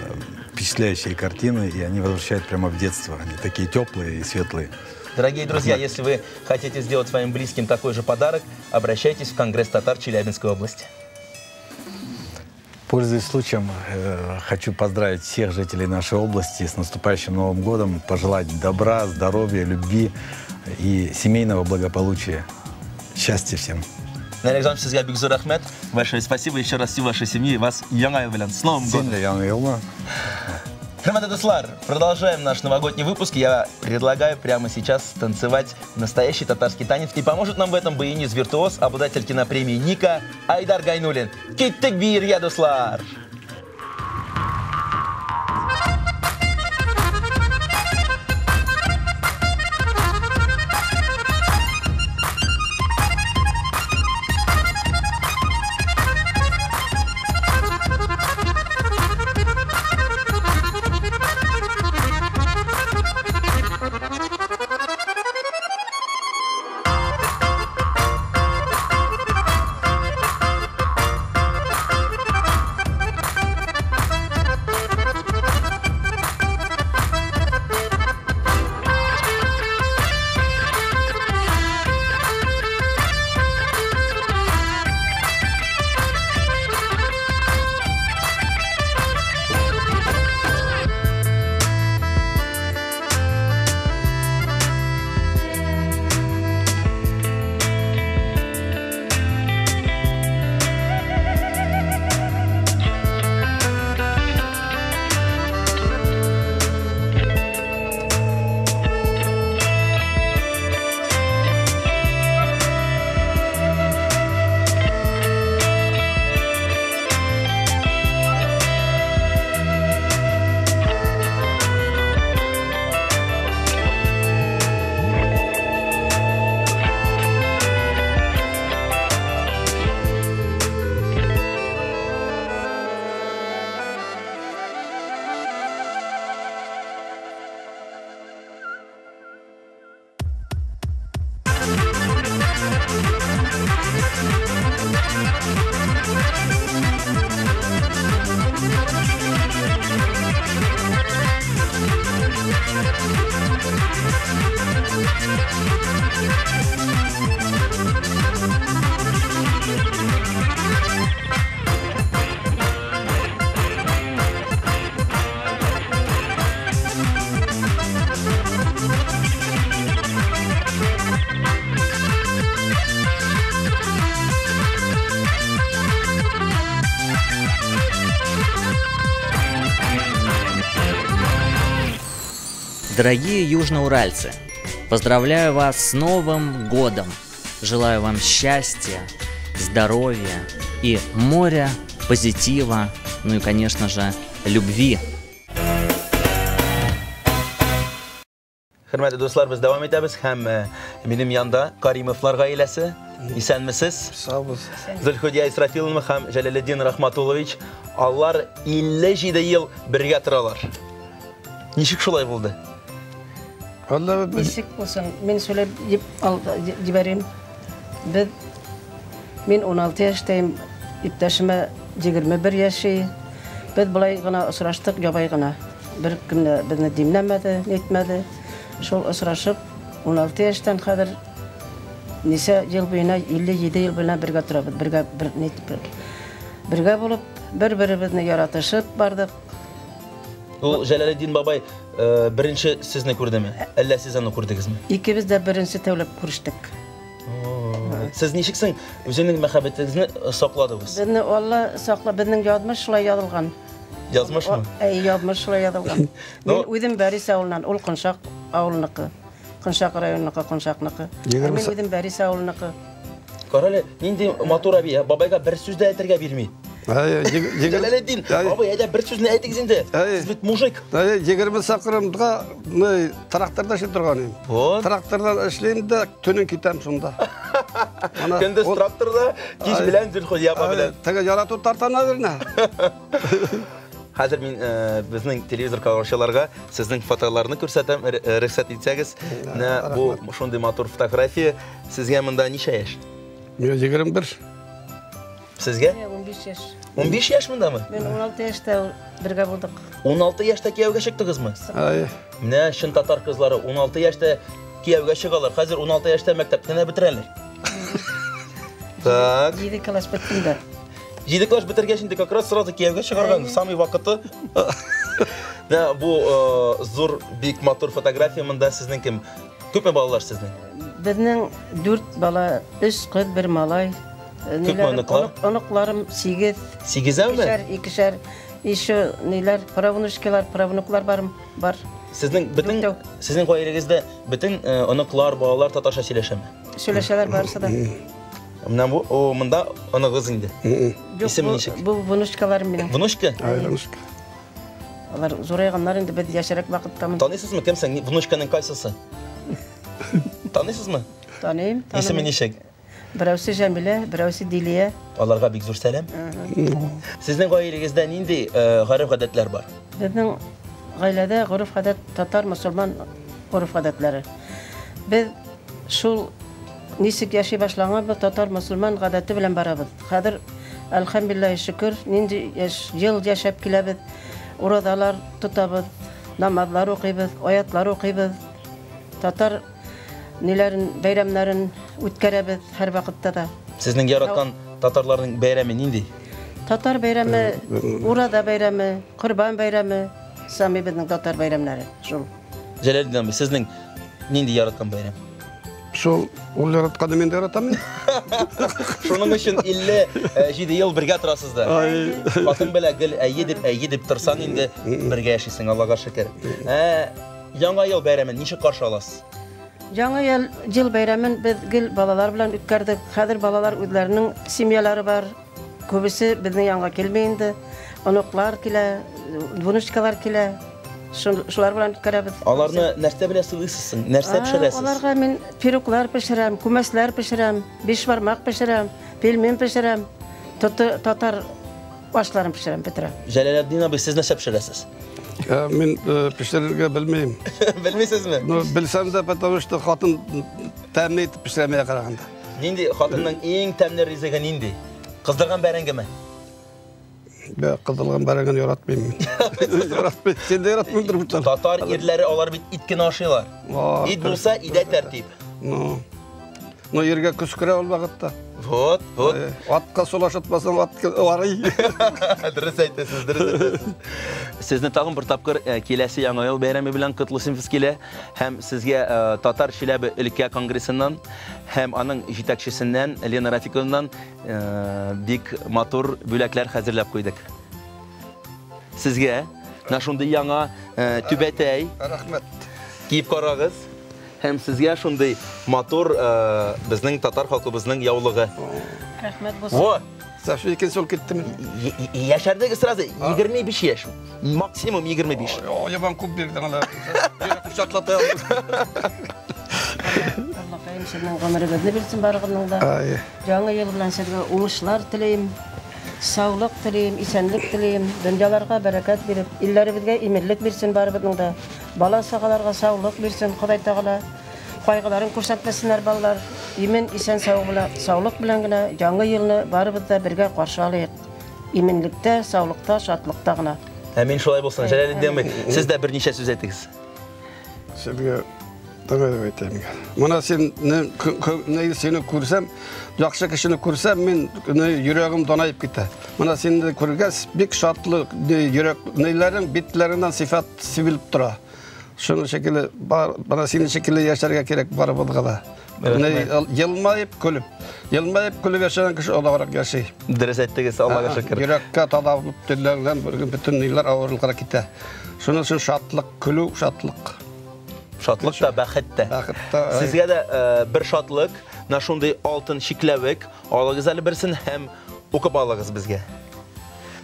впечатляющие картины, и они возвращают прямо в детство. Они такие теплые и светлые. Дорогие друзья, если вы хотите сделать своим близким такой же подарок, обращайтесь в Конгресс татар Челябинской области. Пользуясь случаем, хочу поздравить всех жителей нашей области с наступающим Новым годом, пожелать добра, здоровья, любви и семейного благополучия. Счастья всем. Нарекзам Сизга Бигзур Ахмед. Большое спасибо еще раз всей вашей семье и вас Яңа ел белән. С Новым годом! Хөрмәтле дуслар, продолжаем наш новогодний выпуск. Я предлагаю прямо сейчас танцевать настоящий татарский танец. И поможет нам в этом баянист-виртуоз, обладатель кинопремии Ника Айдар Гайнуллин. Киттек бирге, дуслар! Дорогие южноуральцы, поздравляю вас с Новым годом! Желаю вам счастья, здоровья и моря позитива, ну и, конечно же, любви. Hürmetli dostlar, biz devam ederiz. Hem benim yanında Karimovlar ailesi. İsenmisiz? Sağ olun. Zülhüdiye İsrafilov hem Celaleddin Rahmatullahovich. Allar 57 yıl birge turalar. Nişik şulay buldu? Nişik olsun, ben söyleyip jibereyim. Ben 16 yaştayım, iptaşıma 21 yaşı. Biz bulay gına ısıraştık, yabay gına. Bir kimle bizni dinlemedi, etmedi. Şol ısıraşıp 16 yaştan kadar nise yıl boyuna 57 yıl boyuna birge turabız. Birge bulup Бір-бірімізді яратышып бардық. Ул Жәләлетдин бабай бірінші сізні көрді ме? Әллә сіз аны көрдіңіз ме? Икебіз де бірінші тәулеп көріштік. Сіз нешіксің өзіңнің мәхәббетіңізні сақладыңыз? Бізді Алла сақла, біздің ядмыш шулай ядылған. Язмыш мы? Ядмыш шулай ядылған. Мен өзім бәрі сауылынан, ол Құншақ ауылынықы, Құншақ районынықы, Құншақнықы. Мен өзім бәрі сауылынықы. Қаралы, ненде матур әбей, бабайға бір сөзді әйтірге бермей. Жәләлетдин, бабай, әйді бір сөзін әйтіңіз енді. Сіз бет мужик. 20 шақырымға тракторда ішіп тұрған ем. Трактордан ішлеймді, түнін кетем сонда. Күндіз тракторда, кеш білән зүлхұл, япа білән. Тәге ярату тартана беріне. Қазір мен біздің телевизор қалғаншыларға сіздің фотоларыны көрсетем, рұқсат етсеңіз. Бұл шондай матур фотография. Сізге мұнда неше яш? Мен 21. Сізге? 15 яш. 15 яш мұнда мы? Мен 16 яшта бірге болдық. 16 яшта кияуге шықтыңыз мы? Міне, шын татар қызлары 16 яшта кияуге шығалар. Қазір 16 яшта мектептен бітірәлер. Так. 7 класс біттімді. 7 класс бітіргешінде как раз сразу кияуге шығарған. Самый вақыты. Бұл зор бик матур фотография мұнда сіздің кім? Көп ме балалар сіздің? Біздің 4 бала, 3 қыз, 1 малай. Көп ме ұнықлар? Ұнықларым 8. 8 әу ме? 2-шер. Еще нелер, правнучкалар, правнуклар бар. Сіздің қойырыңызда бүтін ұнықлар, балалар татарша сөйлешеме? Сөйлешелер барса да. Мұнда ұнығыз енді? Есімі нешік? Бұл внучкаларым менің. Внучка? Внучка. Олар зорайғанлар енді біз яшарак вақыттамын. Танисыз ма кімсің? Внучканың қайсысы? Танисыз ма? Таныйым. Есімі нешік? Бірәуісі Жәмиле, бірәуісі Дилия. Оларға бек зор сәлем. Сіздің ғайылыңызда нендей ғарып ғадетлер бар? Біздің ғайлада ғұрып ғадет татар, мұсылман ғұрып ғадетлері. Біз шул несік яши башлаңа біз татар, мұсылман ғадеті білен барабыз. Қадыр, әлхамдулиллахи шүкір, ненде жыл яшап келебіз, урадалар тұтабыз, намазлар оқибыз, аятлар оқибыз. Татар нелерін, бәйрәмләрін үткәрәбез һәр вакытта да. Сезнең яраткан татарларның бәйрәме нинди? Татар бәйрәме, урада бәйрәме, Корбан бәйрәме, сами безнең татар бәйрәмнәре. Шул. Җәләлдин абый, сезнең нинди яраткан бәйрәм? Шул ул яратканны мен дә яратам. Шуның өчен 57 ел бергә торасыз да. Хатын белән гел әйедеп торсаң инде бергә яшисең, Аллага шөкер. Яңа ел бәйрәмен ничек каршы аласыз? Яңа ел бәйрәмен без гел балалар белән үткәрдек. Хәзер балалар үзләренең семьялары бар. Күбесе безнең янга килмәй инде. Оныклар килә, внучкалар килә. Шулар белән үткәрәбез. Аларны нәрсә белән сыйлыйсыз? Нәрсә пешерәсез? Аларга мен пироглар пешерәм, күмәсләр пешерәм, биш бармак пешерәм, пельмен пешерәм, татар ашларын пешерәм, бетерәм. Җәләлетдин абый, сез нәрсә пешерәсез? Мен пешерергә белмәйм. Белмисезме? Белсәм дә, потому что хатын тәмле итеп пешерәмәгә караганда. Нинди хатынның иң тәмле ризыгы нинди? Кыздырган бәрәңгеме? Кыздырган бәрәңгене яратмыйм. Яратмыйм. Сен дә яратмыйдыр бу. Татар ирләре алар бит иткен ашыйлар. Ит булса, идә тәртип. Но ергә күскерә ул вакытта. Вот. Атка сулашытмасаң, ат арый. Дөрес әйтәсез, дөрес. Сезне тагын бер тапкыр киләсе яңа ел бәйрәме белән котлыйсыз килә. Һәм сезгә Татар Чиләбе өлкә конгрессыннан һәм аның җитәкчесеннән Лена Рафиковнадан бик матур бүләкләр хәзерләп куйдык. Сезгә шундый яңа түбәтәй. Рәхмәт. Киеп карагыз. Һәм сезгә шундый матур безнең татар халкыбызның яулыгы. Рәхмәт булсын. Сафи икән сол киттем. Яшәрдәге сразу 25 яшь. Максимум 25. Ябан күп бирдең алар. Кучатлата. Алла кайын сезнең гомерегезне бирсен барыгының да. Яңа ел белән сезгә уңышлар теләйм. Саулык теләйм, исәнлек теләйм. Дөньяларга бәрәкәт биреп, илләребезгә иминлек бирсен барыбызның да. Бала сагаларга саулык бирсен, Ходай Тәгалә. Кайгыларын күрсәтмәсеннәр балалар. Имен исән саулык белән генә яңа елны барыбыз да бергә каршы алыйк. Иминлектә, саулыкта, шатлыкта гына. Амин, шулай булсын. Җәләлетдин абый, сез дә берничә сүз әйтегез. Сезгә Мына сені көрсем, жақсы кішіні көрсем, мен жүрегім донайып кетті. Мына сені көргәс, бек шатлы нейлерің, битлеріңнен сифат сибіліп тұра. Шunu şekilde, bana senin şekilde yaşarga gerek var bulgada. Yılmayıp külüp yaşayan kişi olarak yaşay. Ders ettiniz, Allah'a şükür. Yürekке tadavlıp dillerden bütün neyler ağırlıklara gitti. Şunun için şatlık, külü şatlık. Şatlık da, bəxit de. Sizge de bir şatlık, şunday altın şiklevik, ağlığız əli birsin, hem okup ağlığız bizge.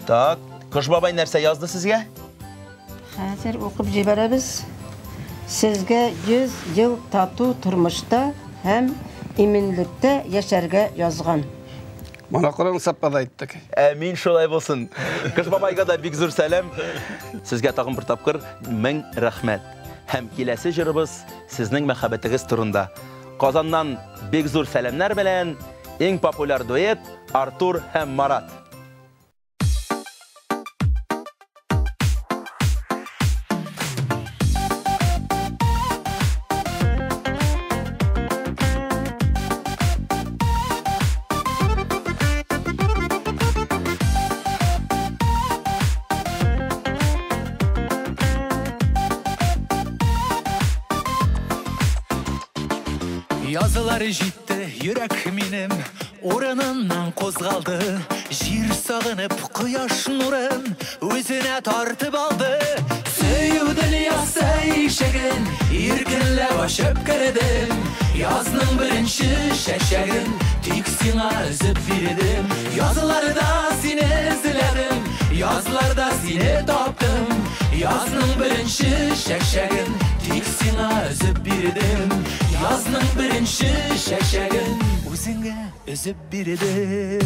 Tak, Kış babay nerse yazdı sizge? Hazır okup jiberemiz. Sizge 100 yıl tatlı turmuşta hem eminlikte yaşarga yazgan. Bana Kur'an sappada ettik. Amin şolay bolsun. Kış babayga da bik zor selam. Sizge tağın bir tapkır, min rahmet. Hem kilesi jırыбыз sizning muhabbetigiz turunda. Qozondan bek zor selamlar bilen eng populyar duet Artur hem Marat. Yazılar жетті, yürek менім орынынан қозғалды. Жер сағынып, құяш нұрын өзіне тартып алды. Сөюдің ясай шегін, еркінлеп ашып кірдім. Yazның бірінші шәшәгін, тек сеңа үзіп бердім. Yazılarda сені ізледім, yazlarda сені таптым. Yazның бірінші шәшәгін, тек сеңа үзіп бердім. Yazның бірінші шәшәгін, өзіңе үзіп бердім.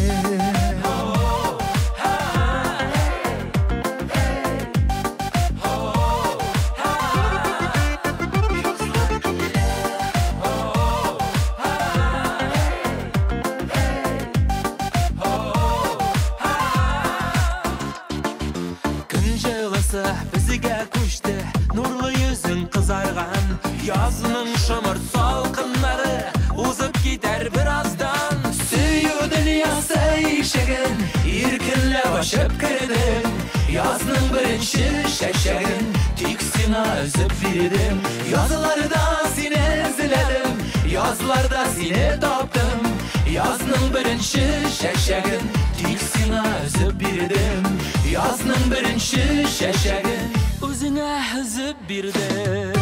Бізге көшті, нұрлы yüzің қызарған. Yazның шымыр салқынлары ұзып кетер біраздан. Сөюдің ясай шегін, еркінлеп ашып кірдім. Yazның бірінші шәшәгін, тек сені үзіп бердім. Yazılarda сені ізледім, yazlarda сені таптым. Yazның бірінші шәшәгін, тек сені үзіп бердім. Yazның бірінші шәшәгін, өзіңе үзіп бердім.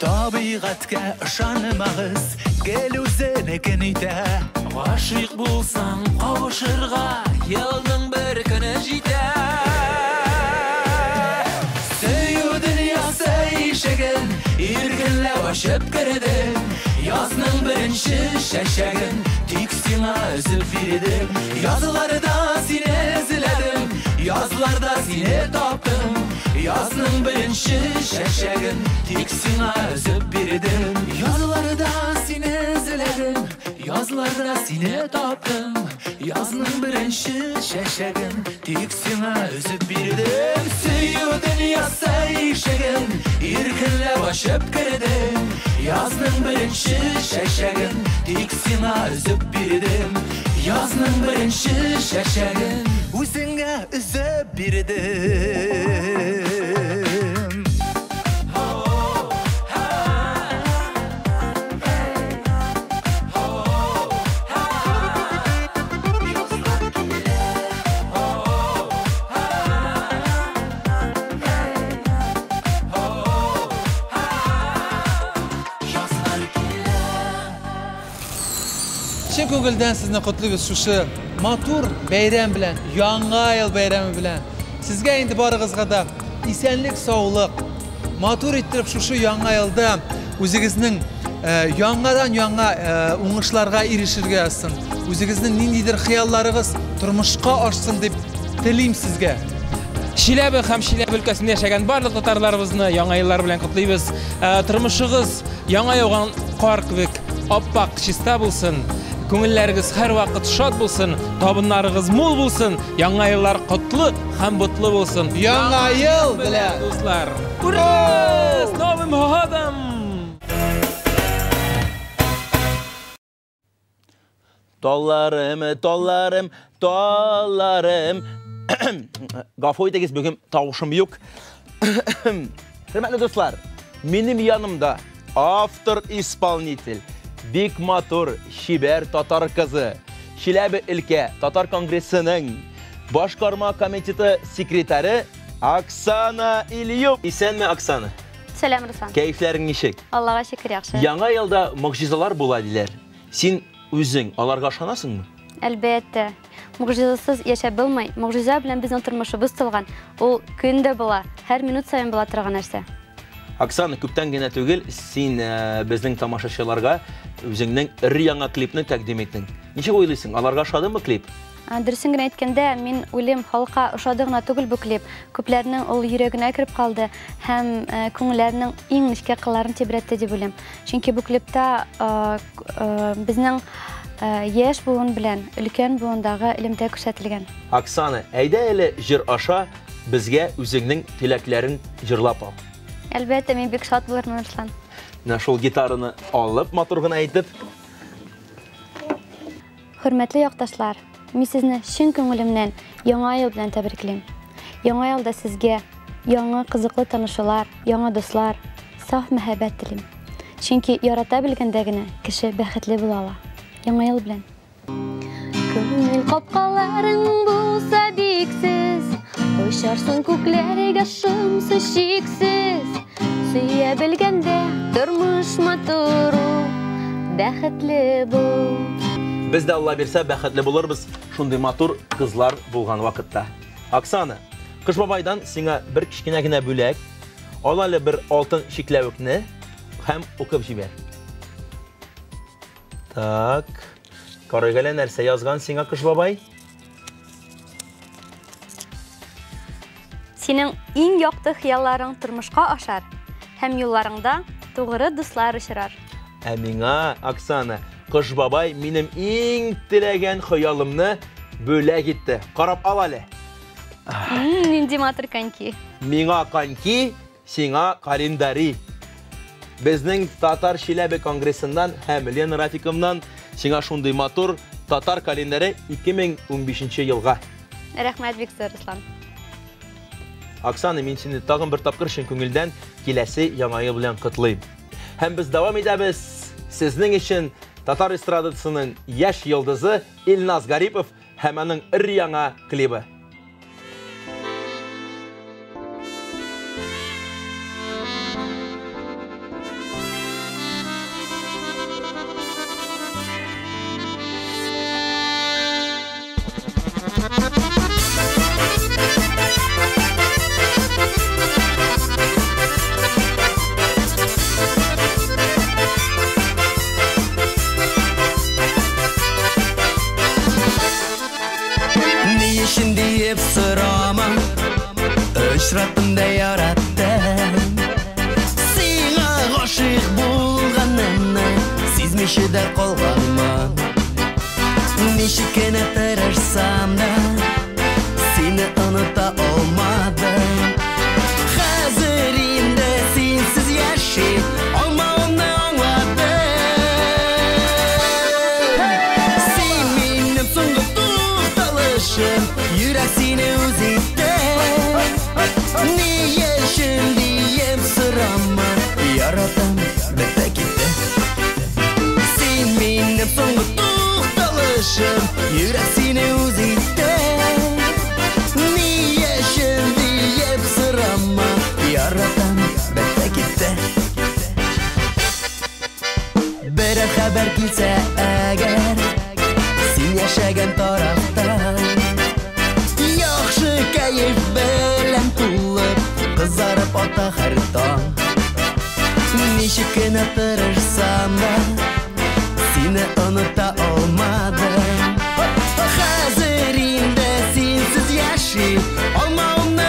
Табиғатқа ышанмағыз, кел өзінікін үйті. Ғашық болсаң қауышырға, елдің бір күні жейті. Сөюдің ясай шегін, еркінлеп ашып кірдім. Yazның бірінші шәшәгін, тек сеңа үзіп бердім. Yazılarda сені ізледім, yazlarda сені таптым. Yazның бірінші шәшәгін, тек сеңа үзіп бердім. Yazılarda сені ізледім, yazlarda сені таптым. Yazның бірінші шәшәгін, тек сеңа үзіп бердім. Сөюдің ясай шегін, еркінлеп ашып кірдім. Yazның бірінші шәшәгін, тек сеңа үзіп бердім. Yazның бірінші шәшәгін, өзіңе үзіп бердім. Шын көңілден сізді құтлығыз шушы матур бәйрәм білән, яңа ел бәйрәмі білән. Сізге енді барығызға да исәнлік, саулық, матур еттіріп шушы яңа елді өзіңіздің яңадан яңа оңышларға ерішірге ассын. Өзіңіздің нендейдір қиялларығыз тұрмышқа ашсын деп тілейм сізге. Чиләбе һәм Чиләбе өлкәсендә яшәгән барлык татарларыбызны яңа еллар белән котлыйбыз. Тормышыгыз яңа яуган кар кебек аппак, чиста булсын. Күңелләрегез һәр вакыт шат булсын, табыннарыгыз мул булсын, яңа еллар котлы һәм бутлы булсын. Яңа ел белән, дуслар! Ура! С Новым годом! Талларым, талларым, талларым. Гафу итегез, бүгін тавышым юк. Хөрмәтле дуслар, минем янымда автор-исполнитель, бик матур, шибәр татар кызы, Чиләбе өлкә татар конгрессының башкарма комитеты секретары Оксана Ильюк. Исәнме, Оксана? Сәлам, Руслан. Кәйфләрең ничек? Аллага шөкер, яхшы. Яңа елда могҗизалар була диләр. Син үзең аларга ышанасыңмы? Әлбәттә. Могҗизасыз яшәп булмый. Могҗиза белән безнең тормышыбыз тулган. Ул көндә була, һәр минут саен була торган нәрсә. Оксана, күптән генә түгел, син безнең тамашачыларга үзеңнең яңа клипны тәкъдим иттең. Ничек уйлыйсың, аларга ошадымы клип? Дөресен генә әйткәндә, мин уйлыйм, халыкка ошады гына түгел бу клип. Күпләрнең ул йөрәгенә кирип калды һәм күңелләрнең иң нечкә кылларын тибрәтте дип уйлыйм. Чөнки бу клипта безнең яшь буын белән өлкән буындагы элемтә күрсәтелгән. Оксана, әйдә әле җыр аша безгә үзеңнең теләкләрен җырлап ал. Әлбәттә, мин бик шат булырмын, Руслан. Менә шул гитараны алып, матур гына әйтеп. Хөрмәтле якташлар, мин сезне чын күңелемнән яңа ел белән тәбриклим. Яңа елда сезгә яңа кызыклы танышулар, яңа дуслар, саф мәхәббәт телим. Чөнки ярата белгәндә генә кеше бәхетле була ала. Яңа ел белән. Күңел капкаларың булса биксез, очарсың күкләргә шымсы чиксез. Сөя белгәндә тормыш матур, бәхетле бул. Без дә Алла бирсә бәхетле булырбыз шундый матур кызлар булган вакытта. Оксана, Кыш бабайдан сиңа бер кичкенә генә бүләк, ал әле бер алтын шикләвекне һәм укып җибәр. Так. Карыгәлә нәрсә язган сиңа Кыш бабай? Синең иң якты хыялларың тормышка ашар һәм юлларыңда тугры дуслар очрар. Ә миңа, Оксана, Кыш бабай минем иң теләгән хыялымны бүләк итте. Карап ал әле. Нинди матур коньки. Миңа коньки, сиңа календари. Безнең татар Чиләбе конгрессыннан һәм Лена Рафиковнан сиңа шундый матур татар календаре 2015 елга. Рәхмәт бик зур, Руслан. Оксана, мин сине тагын бер тапкыр чын күңелдән киләсе яңа ел белән котлыйм. Һәм без дәвам итәбез. Сезнең өчен татар эстрадасының яшь йолдызы Илназ Гарипов һәм аның яңа клибы. Очраттым да яраттым, сиңа гашыйк булганымны сизмичә дә калганмын. Ничек кенә тырышсам да сине оныта алмадым. Хәзер инде синсез яши алмавымны аңладым. Син минем соңгы тукталышым, йөрәк сине үз итте. Ни яшим дием сырама, яратам бетә китте. Син минем соңгы тукталышым, йөрәк сине үз итте. Ни яшим дием сырама, яратам бетә китте. Бер хәбәр килсә әгәр, син яшәгән тарафта, яхшы кәеф белән тулып, кызарып ата һәр таң. Ничек кенә тырышсам да сине оныта алмадым. Хәзер инде синсез яши алмавымны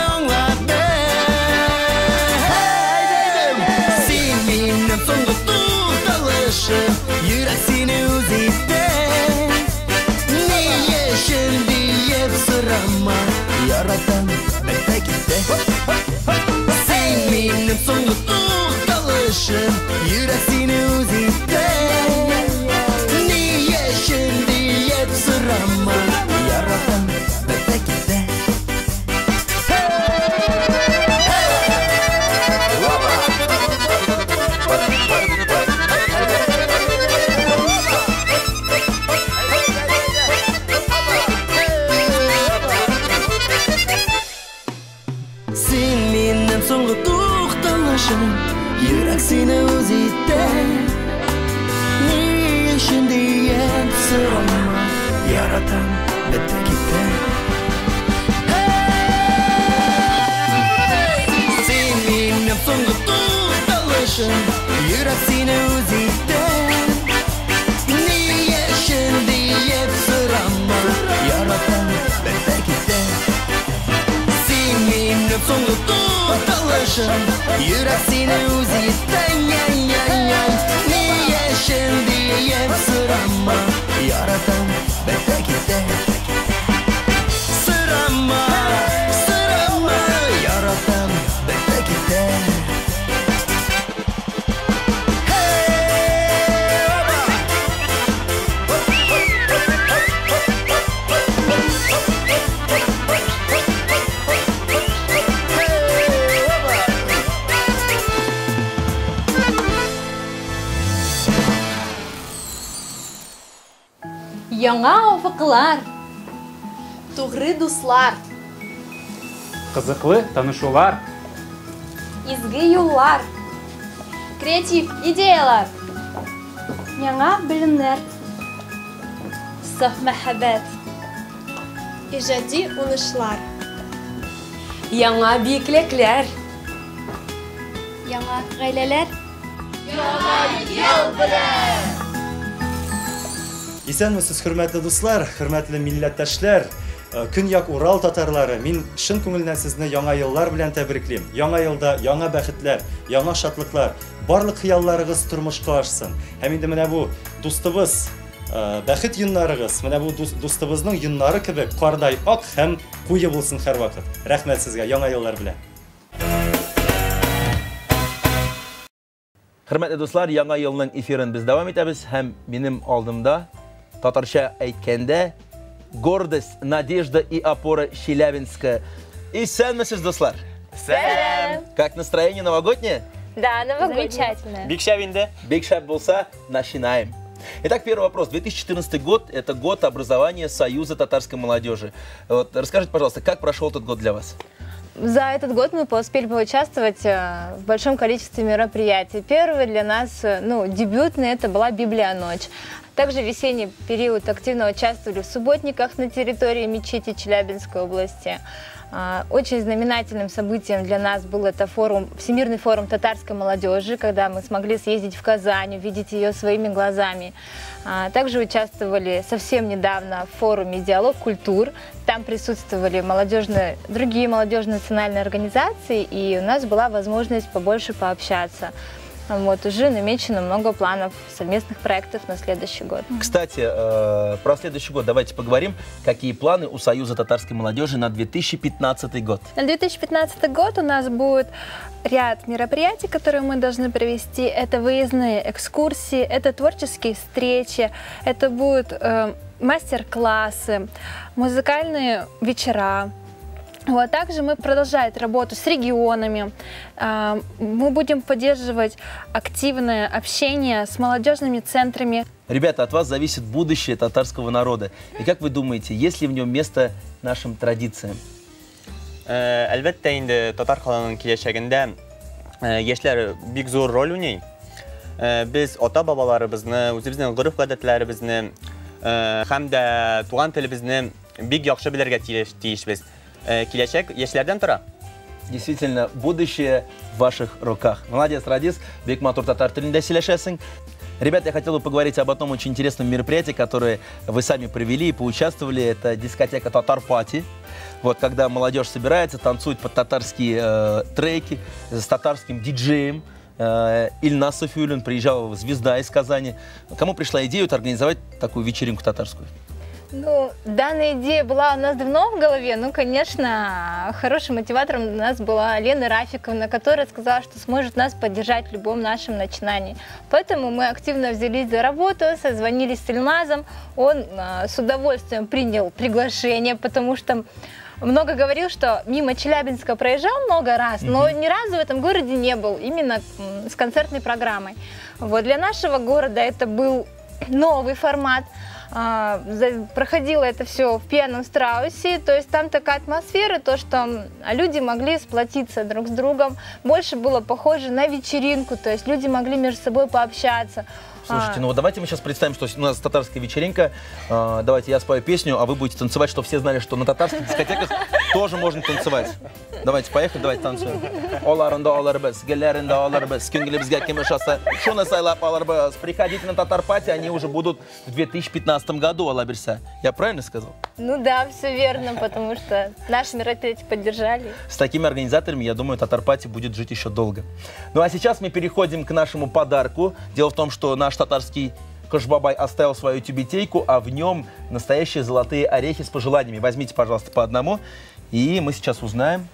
Sen mendan so'nggi to'xtalishim, yurak seni o'zi ittar. Ne shunday so'rama, yaratam bitta ketdi. Sen mendan so'nggi to'xtalishim, yurak seni o'zi ittar. Ne shunday so'rama, yaratam bitta ketdi. So'nggi to'xtalishim, yurak seni o'zi itdan. Ne yashin deyib so'rama, yaratam bitta ketdi. So'rama, so'rama, yaratam bitta ketdi. Яңа офыклар, тугры дуслар, Кызыклы танышулар, изге юллар, креатив идеялар, яңа белемнәр, саф мәхәббәт, иҗади уңышлар, яңа биеклекләр, Яңа гаиләләр. Яңа ел белән! Исәнмесез, хөрмәтле дуслар, хөрмәтле милләттәшләр, Көньяк Урал татарлары, мин шын күңелдән сезне яңа еллар белән тәбриклим. Яңа елда яңа бәхетләр, яңа шатлыклар, барлык хыялларыгыз тормышка ашсын. Һәм инде менә бу дустыбыз, бәхет йоннарыгыз, менә бу дустыбызның йоннары кебек кардай ак һәм куе булсын һәрвакыт. Рәхмәт сезгә, яңа еллар белән. Хөрмәтле дуслар, яңа елның эфирын без дәвам итәбез һәм минем алдымда татарча әйткәндә гордость, надежда и опора Челябинска. Исәнмесез, дуслар? Сәлам! Как настроение новогоднее? Да, замечательно. Бик шәп инде. Бик шәп булса, начинаем. Итак, первый вопрос. 2014 год – это год образования Союза татарской молодежи. Вот, расскажите, пожалуйста, как прошел этот год для вас? За этот год мы успели поучаствовать в большом количестве мероприятий. Первый для нас, дебютный, это была Библия ночь. Также в весенний период активно участвовали в субботниках на территории мечети Челябинской области. Очень знаменательным событием для нас был это Всемирный форум татарской молодежи, когда мы смогли съездить в Казань, увидеть ее своими глазами. Также участвовали совсем недавно в форуме «Диалог культур». Там присутствовали другие молодежные национальные организации, и у нас была возможность побольше пообщаться. Вот, уже намечено много планов совместных проектов на следующий год. Кстати, про следующий год давайте поговорим. Какие планы у Союза татарской молодежи на 2015 год? На 2015 год у нас будет ряд мероприятий, которые мы должны провести. Это выездные экскурсии, это творческие встречи, это будут мастер-классы, музыкальные вечера. Вот, также мы продолжаем работу с регионами. Мы будем поддерживать активное общение с молодежными центрами. Ребята, от вас зависит будущее татарского народа. И как вы думаете, есть ли в нем место нашим традициям? Әлбәттә инде татар халкының киләчәгендә яшьләр бик зур роль уйный. Без ата-бабаларыбызны, үзебезнең гореф-гадәтләребезне һәм дә туган телебезне бик яхшы белергә тиешбез. Киләчәк яшьләрдән тора. Действительно, будущее в ваших руках. Молодец, Радис. Бик матур татар телендә сөйләшәсең. Ребята, я хотел бы поговорить об одном очень интересном мероприятии, которое вы сами провели и поучаствовали. Это дискотека «Татар-пати». Вот, когда молодежь собирается, танцует под татарские треки с татарским диджеем. Ильнас Софиуллин приезжал, звезда из Казани. Кому пришла идея организовать такую вечеринку татарскую? Данная идея была у нас давно в голове. Конечно, хорошим мотиватором у нас была Лена Рафиковна, которая сказала, что сможет нас поддержать в любом нашем начинании. Поэтому мы активно взялись за работу, созвонились с Ильназом. Он с удовольствием принял приглашение, потому что много говорил, что мимо Челябинска проезжал много раз, но ни разу в этом городе не был, именно с концертной программой. Вот, для нашего города это был новый формат. проходило это все в пьяном страусе, то есть там такая атмосфера, то, что люди могли сплотиться друг с другом, больше было похоже на вечеринку, то есть люди могли между собой пообщаться. Слушайте, ну вот давайте мы сейчас представим, что у нас татарская вечеринка. Давайте я спою песню, а вы будете танцевать, чтобы все знали, что на татарских дискотеках тоже можно танцевать. Давайте, поехали, давайте танцуем. Оларында оларбыз, гелерында оларбыз, күнгілімізге кемі шаса, шуны сайлап оларбыз. Приходите на татар-пати, они уже будут в 2015 году, Алаберса. Я правильно сказал? Ну да, все верно, потому что наши мероприятия поддержали. С такими организаторами, я думаю, татар-пати будет жить еще долго. Ну а сейчас мы переходим к нашему подарку. Дело в том, что наш татарский Кашбабай оставил свою тюбетейку, а в нем настоящие золотые орехи с пожеланиями. Возьмите, пожалуйста, по одному. И мы сейчас узнаем,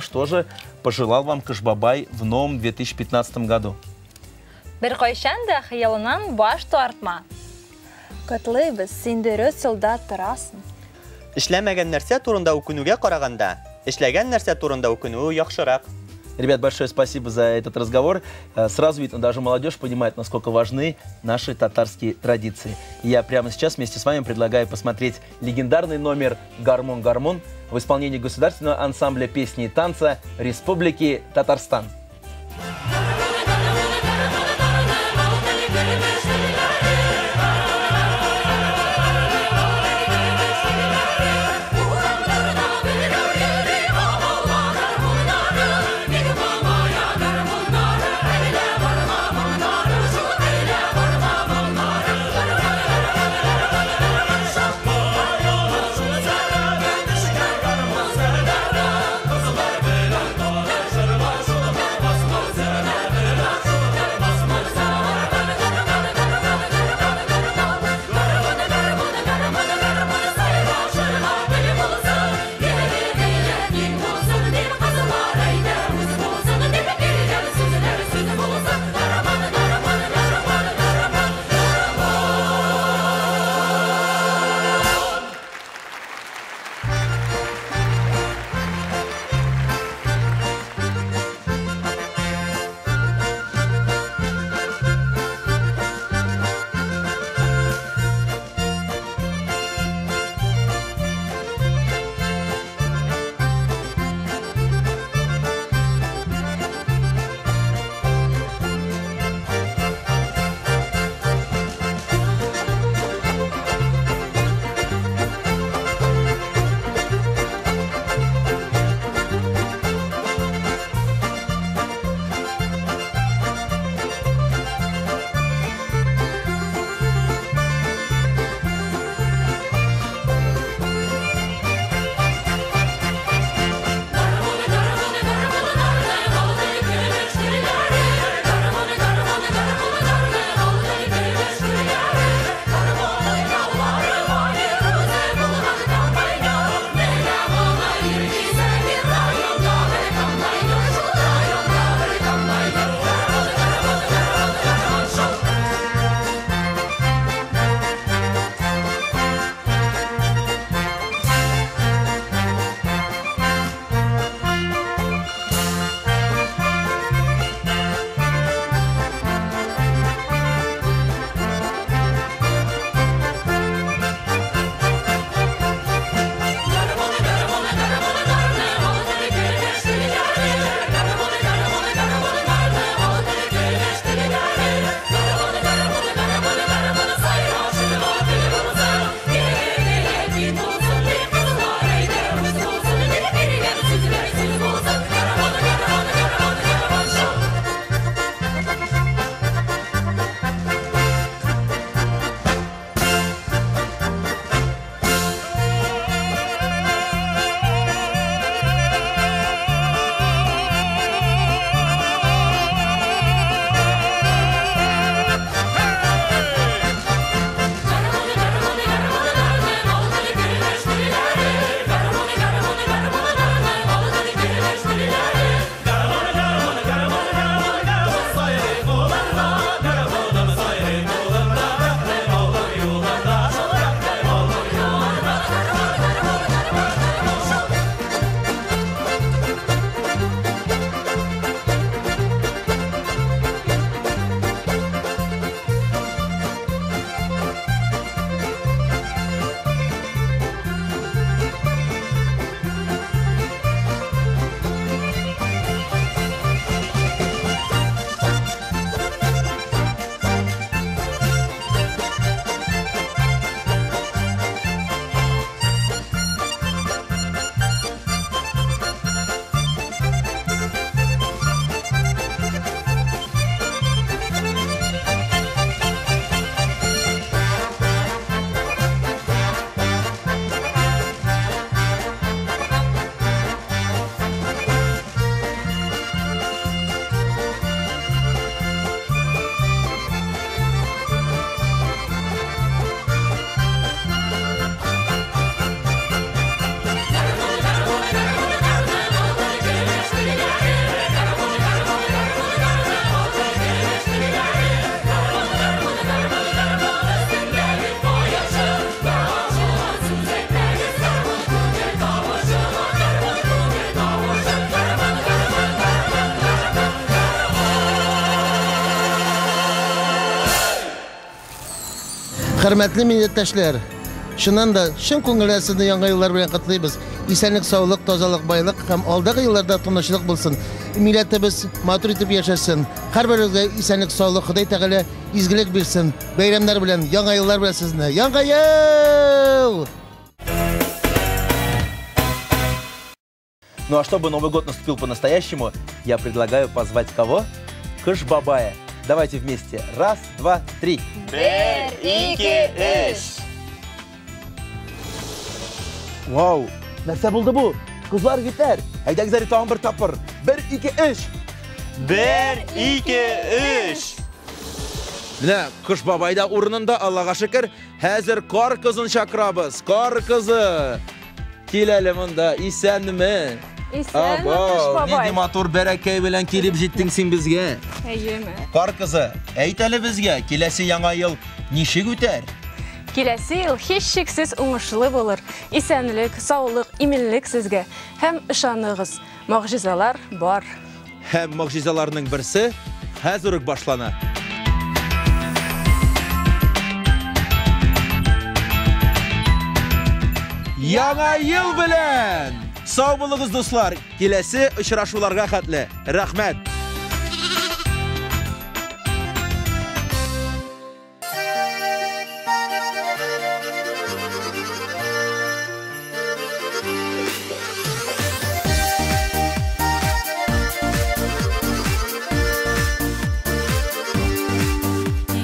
что же пожелал вам Кашбабай в новом 2015 году. Бір қойшан да қиялынан баш тартма. Көтлейбіз, сендері солдат тұрасың. Эшләмәгән нәрсә турында үкенүгә караганда, эшләгән нәрсә турында үкенү яхшырак. Ребят, большое спасибо за этот разговор. Сразу видно, даже молодежь понимает, насколько важны наши татарские традиции. И я прямо сейчас вместе с вами предлагаю посмотреть легендарный номер «Гармон-гармон» в исполнении государственного ансамбля песни и танца Республики Татарстан. Hörmetli milletvekiller, şundan da şın көңелдән сезне яңа еллар белән котлыйбыз. Исәнлек, саулык, тазалык, байлык һәм алдагы елларда тынычлык булсын. Милләтебез матур итеп яшәсен. Һәрберегезгә исәнлек, саулык, Ходай Тәгалә изгелек бирсен. Бәйрәмнәр белән, яңа еллар белән сезне. Яңа ел! Ну а чтобы Новый год наступил по-настоящему, я предлагаю позвать кого? Кыш-бабая. Давайте вместе. Раз, два, три. Бер, ике, үч. Вау! Нәрсә булды бу? Кызлар, егетләр, әйдәгез тагын бер тапкыр. 1, 2, 3. 1, 2, 3. Менә Кыш бабай да урынында, Аллага шөкер. Хәзер кар кызын чакырабыз. Кар кызы. Кил әле монда, исәнме? Исәнме, Кыш бабай? Нинди матур бәрәкәй белән килеп җиттең син безгә. Әйеме. Кар кызы, әйт әле безгә, киләсе яңа ел ничек үтәр? Киләсе ел һичшиксез уңышлы булыр. Исәнлек, саулык, иминлек сезгә. Һәм ышаныгыз, мөгъҗизалар бар. Һәм мөгъҗизаларның берсе хәзер үк башлана. Яңа ел белән! Сау булыгыз, дуслар! Киләсе очрашуларга хәтле. Рәхмәт!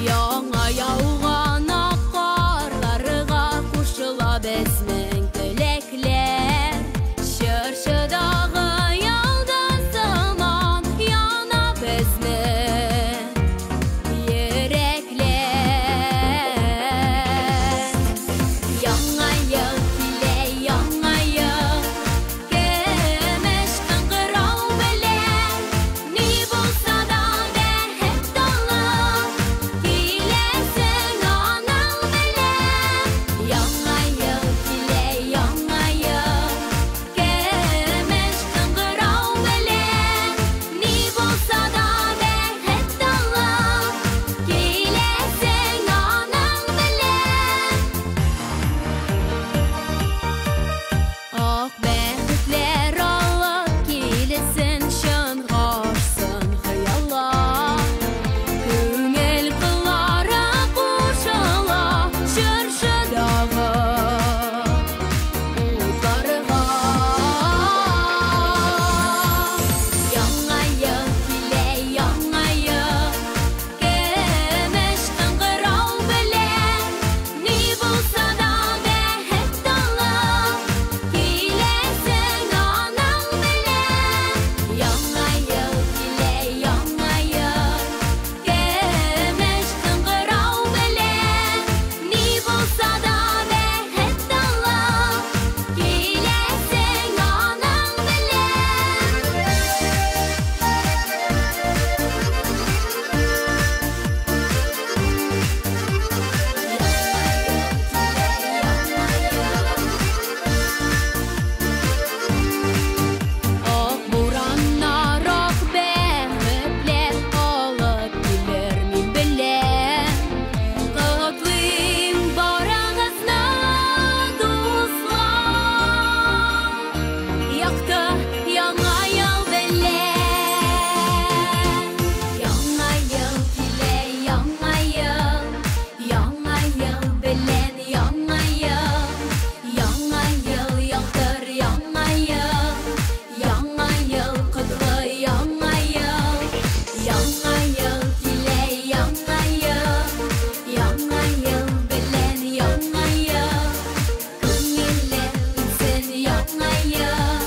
Яңа яуган карларга кушыла безнең теләкләр. Чыршыдагы ялгызыман яна безнең йөрәкләр. Яңа ел килә, яңа ел, көмеш кыңгырау белән, ни булса да бәхет дулы. Киләсең анаң белән, яңа ел килә, яңа ел, көмеш кыңгырау белән, ни булса да бәхет дулы. Киләсең анаң белән. Ак бәхетләр алып килсен, чын гашсын хыяллар. Күңел кыллары кушыла чыршыдагы утларга. Яңа ел килә, яңа ел, көмеш кыңгырау белән, ни булса да бәхет дулы. Киләсең анаң белән, яңа ел килә, яңа ел, көмеш кыңгырау белән, ни булса да бәхет дулы. Киләсең анаң Ак бураннар, ак бәхетләр алып килер мин белән. Котлыйм барыгызны, дуслар. Якты яңа ел белән. Яңа ел килә, яңа ел, яңа ел белән, яңа ел. Яңа ел яктыр, яңа ел. Яңа ел котлы, яңа ел. Яңа ел килә, яңа ел. Яңа ел белән, яңа ел. Күңелле үтсен яңа ел.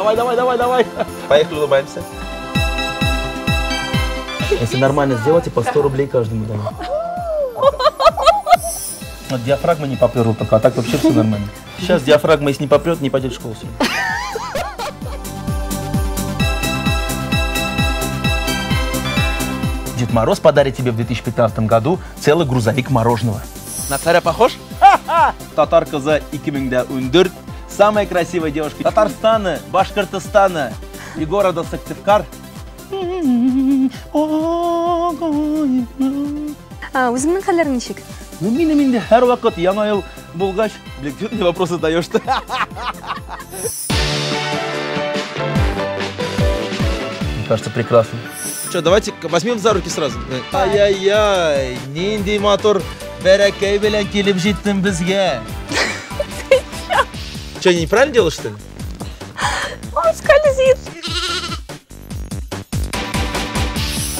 Давай. Поехали, улыбаемся. Если нормально сделать, по 100 рублей каждому даю. Вот диафрагма не поперла только, а так вообще все нормально. Сейчас диафрагма, если не попрет, не пойдет в школу сегодня. Дед Мороз подарит тебе в 2015 году целый грузовик мороженого. На царя похож? Татар кызы 2014. Самая красивая девушка Татарстана, Башкортостана и города Сыктывкар. Өзіңнің қаларың нешек? Мен әр уақыт яңа ел болғаш, не вопрос задаешь-то? Мне кажется, прекрасно. Что, давайте возьмем за руки сразу. Ай-яй-яй, нинди мотор бәрәкәй белән килеп җиттем безгә. Что, я неправильно делаю, что ли? Он скользит.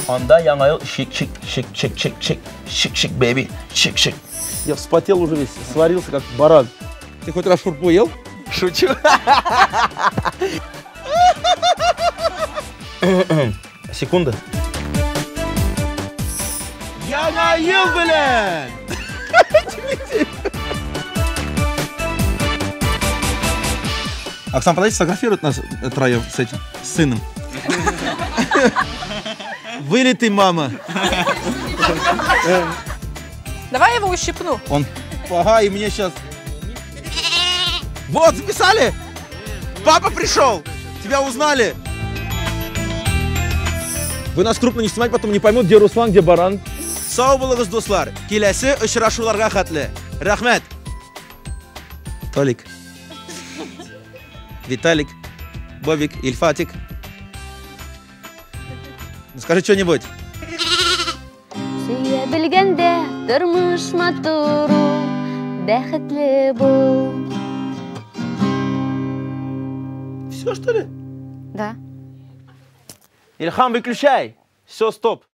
Анда яңа ел шик, бэби, шик. Я вспотел уже весь, сварился как баран. Ты хоть раз шурпу ел? Шучу. Секунда. Яңа ел белән! Оксана, подайте сфотографирует нас троем с этим, с сыном. Вылитый, мама. Давай его ущипну. Он, ага, и мне сейчас... Вот, записали? Папа пришел! Тебя узнали! Вы нас крупно не снимать, потом не поймут, где Руслан, где Баран. Сау булыгыз, дуслар. Киләсе очрашуларга хәтле. Рәхмәт. Толик. Виталик. Бобик. Ильфатик. Скажи что-нибудь. Сөйе білгенде тұрмыш матуру, бәхетле бол. Все, что ли? Да. Ильхам, выключай. Все, стоп.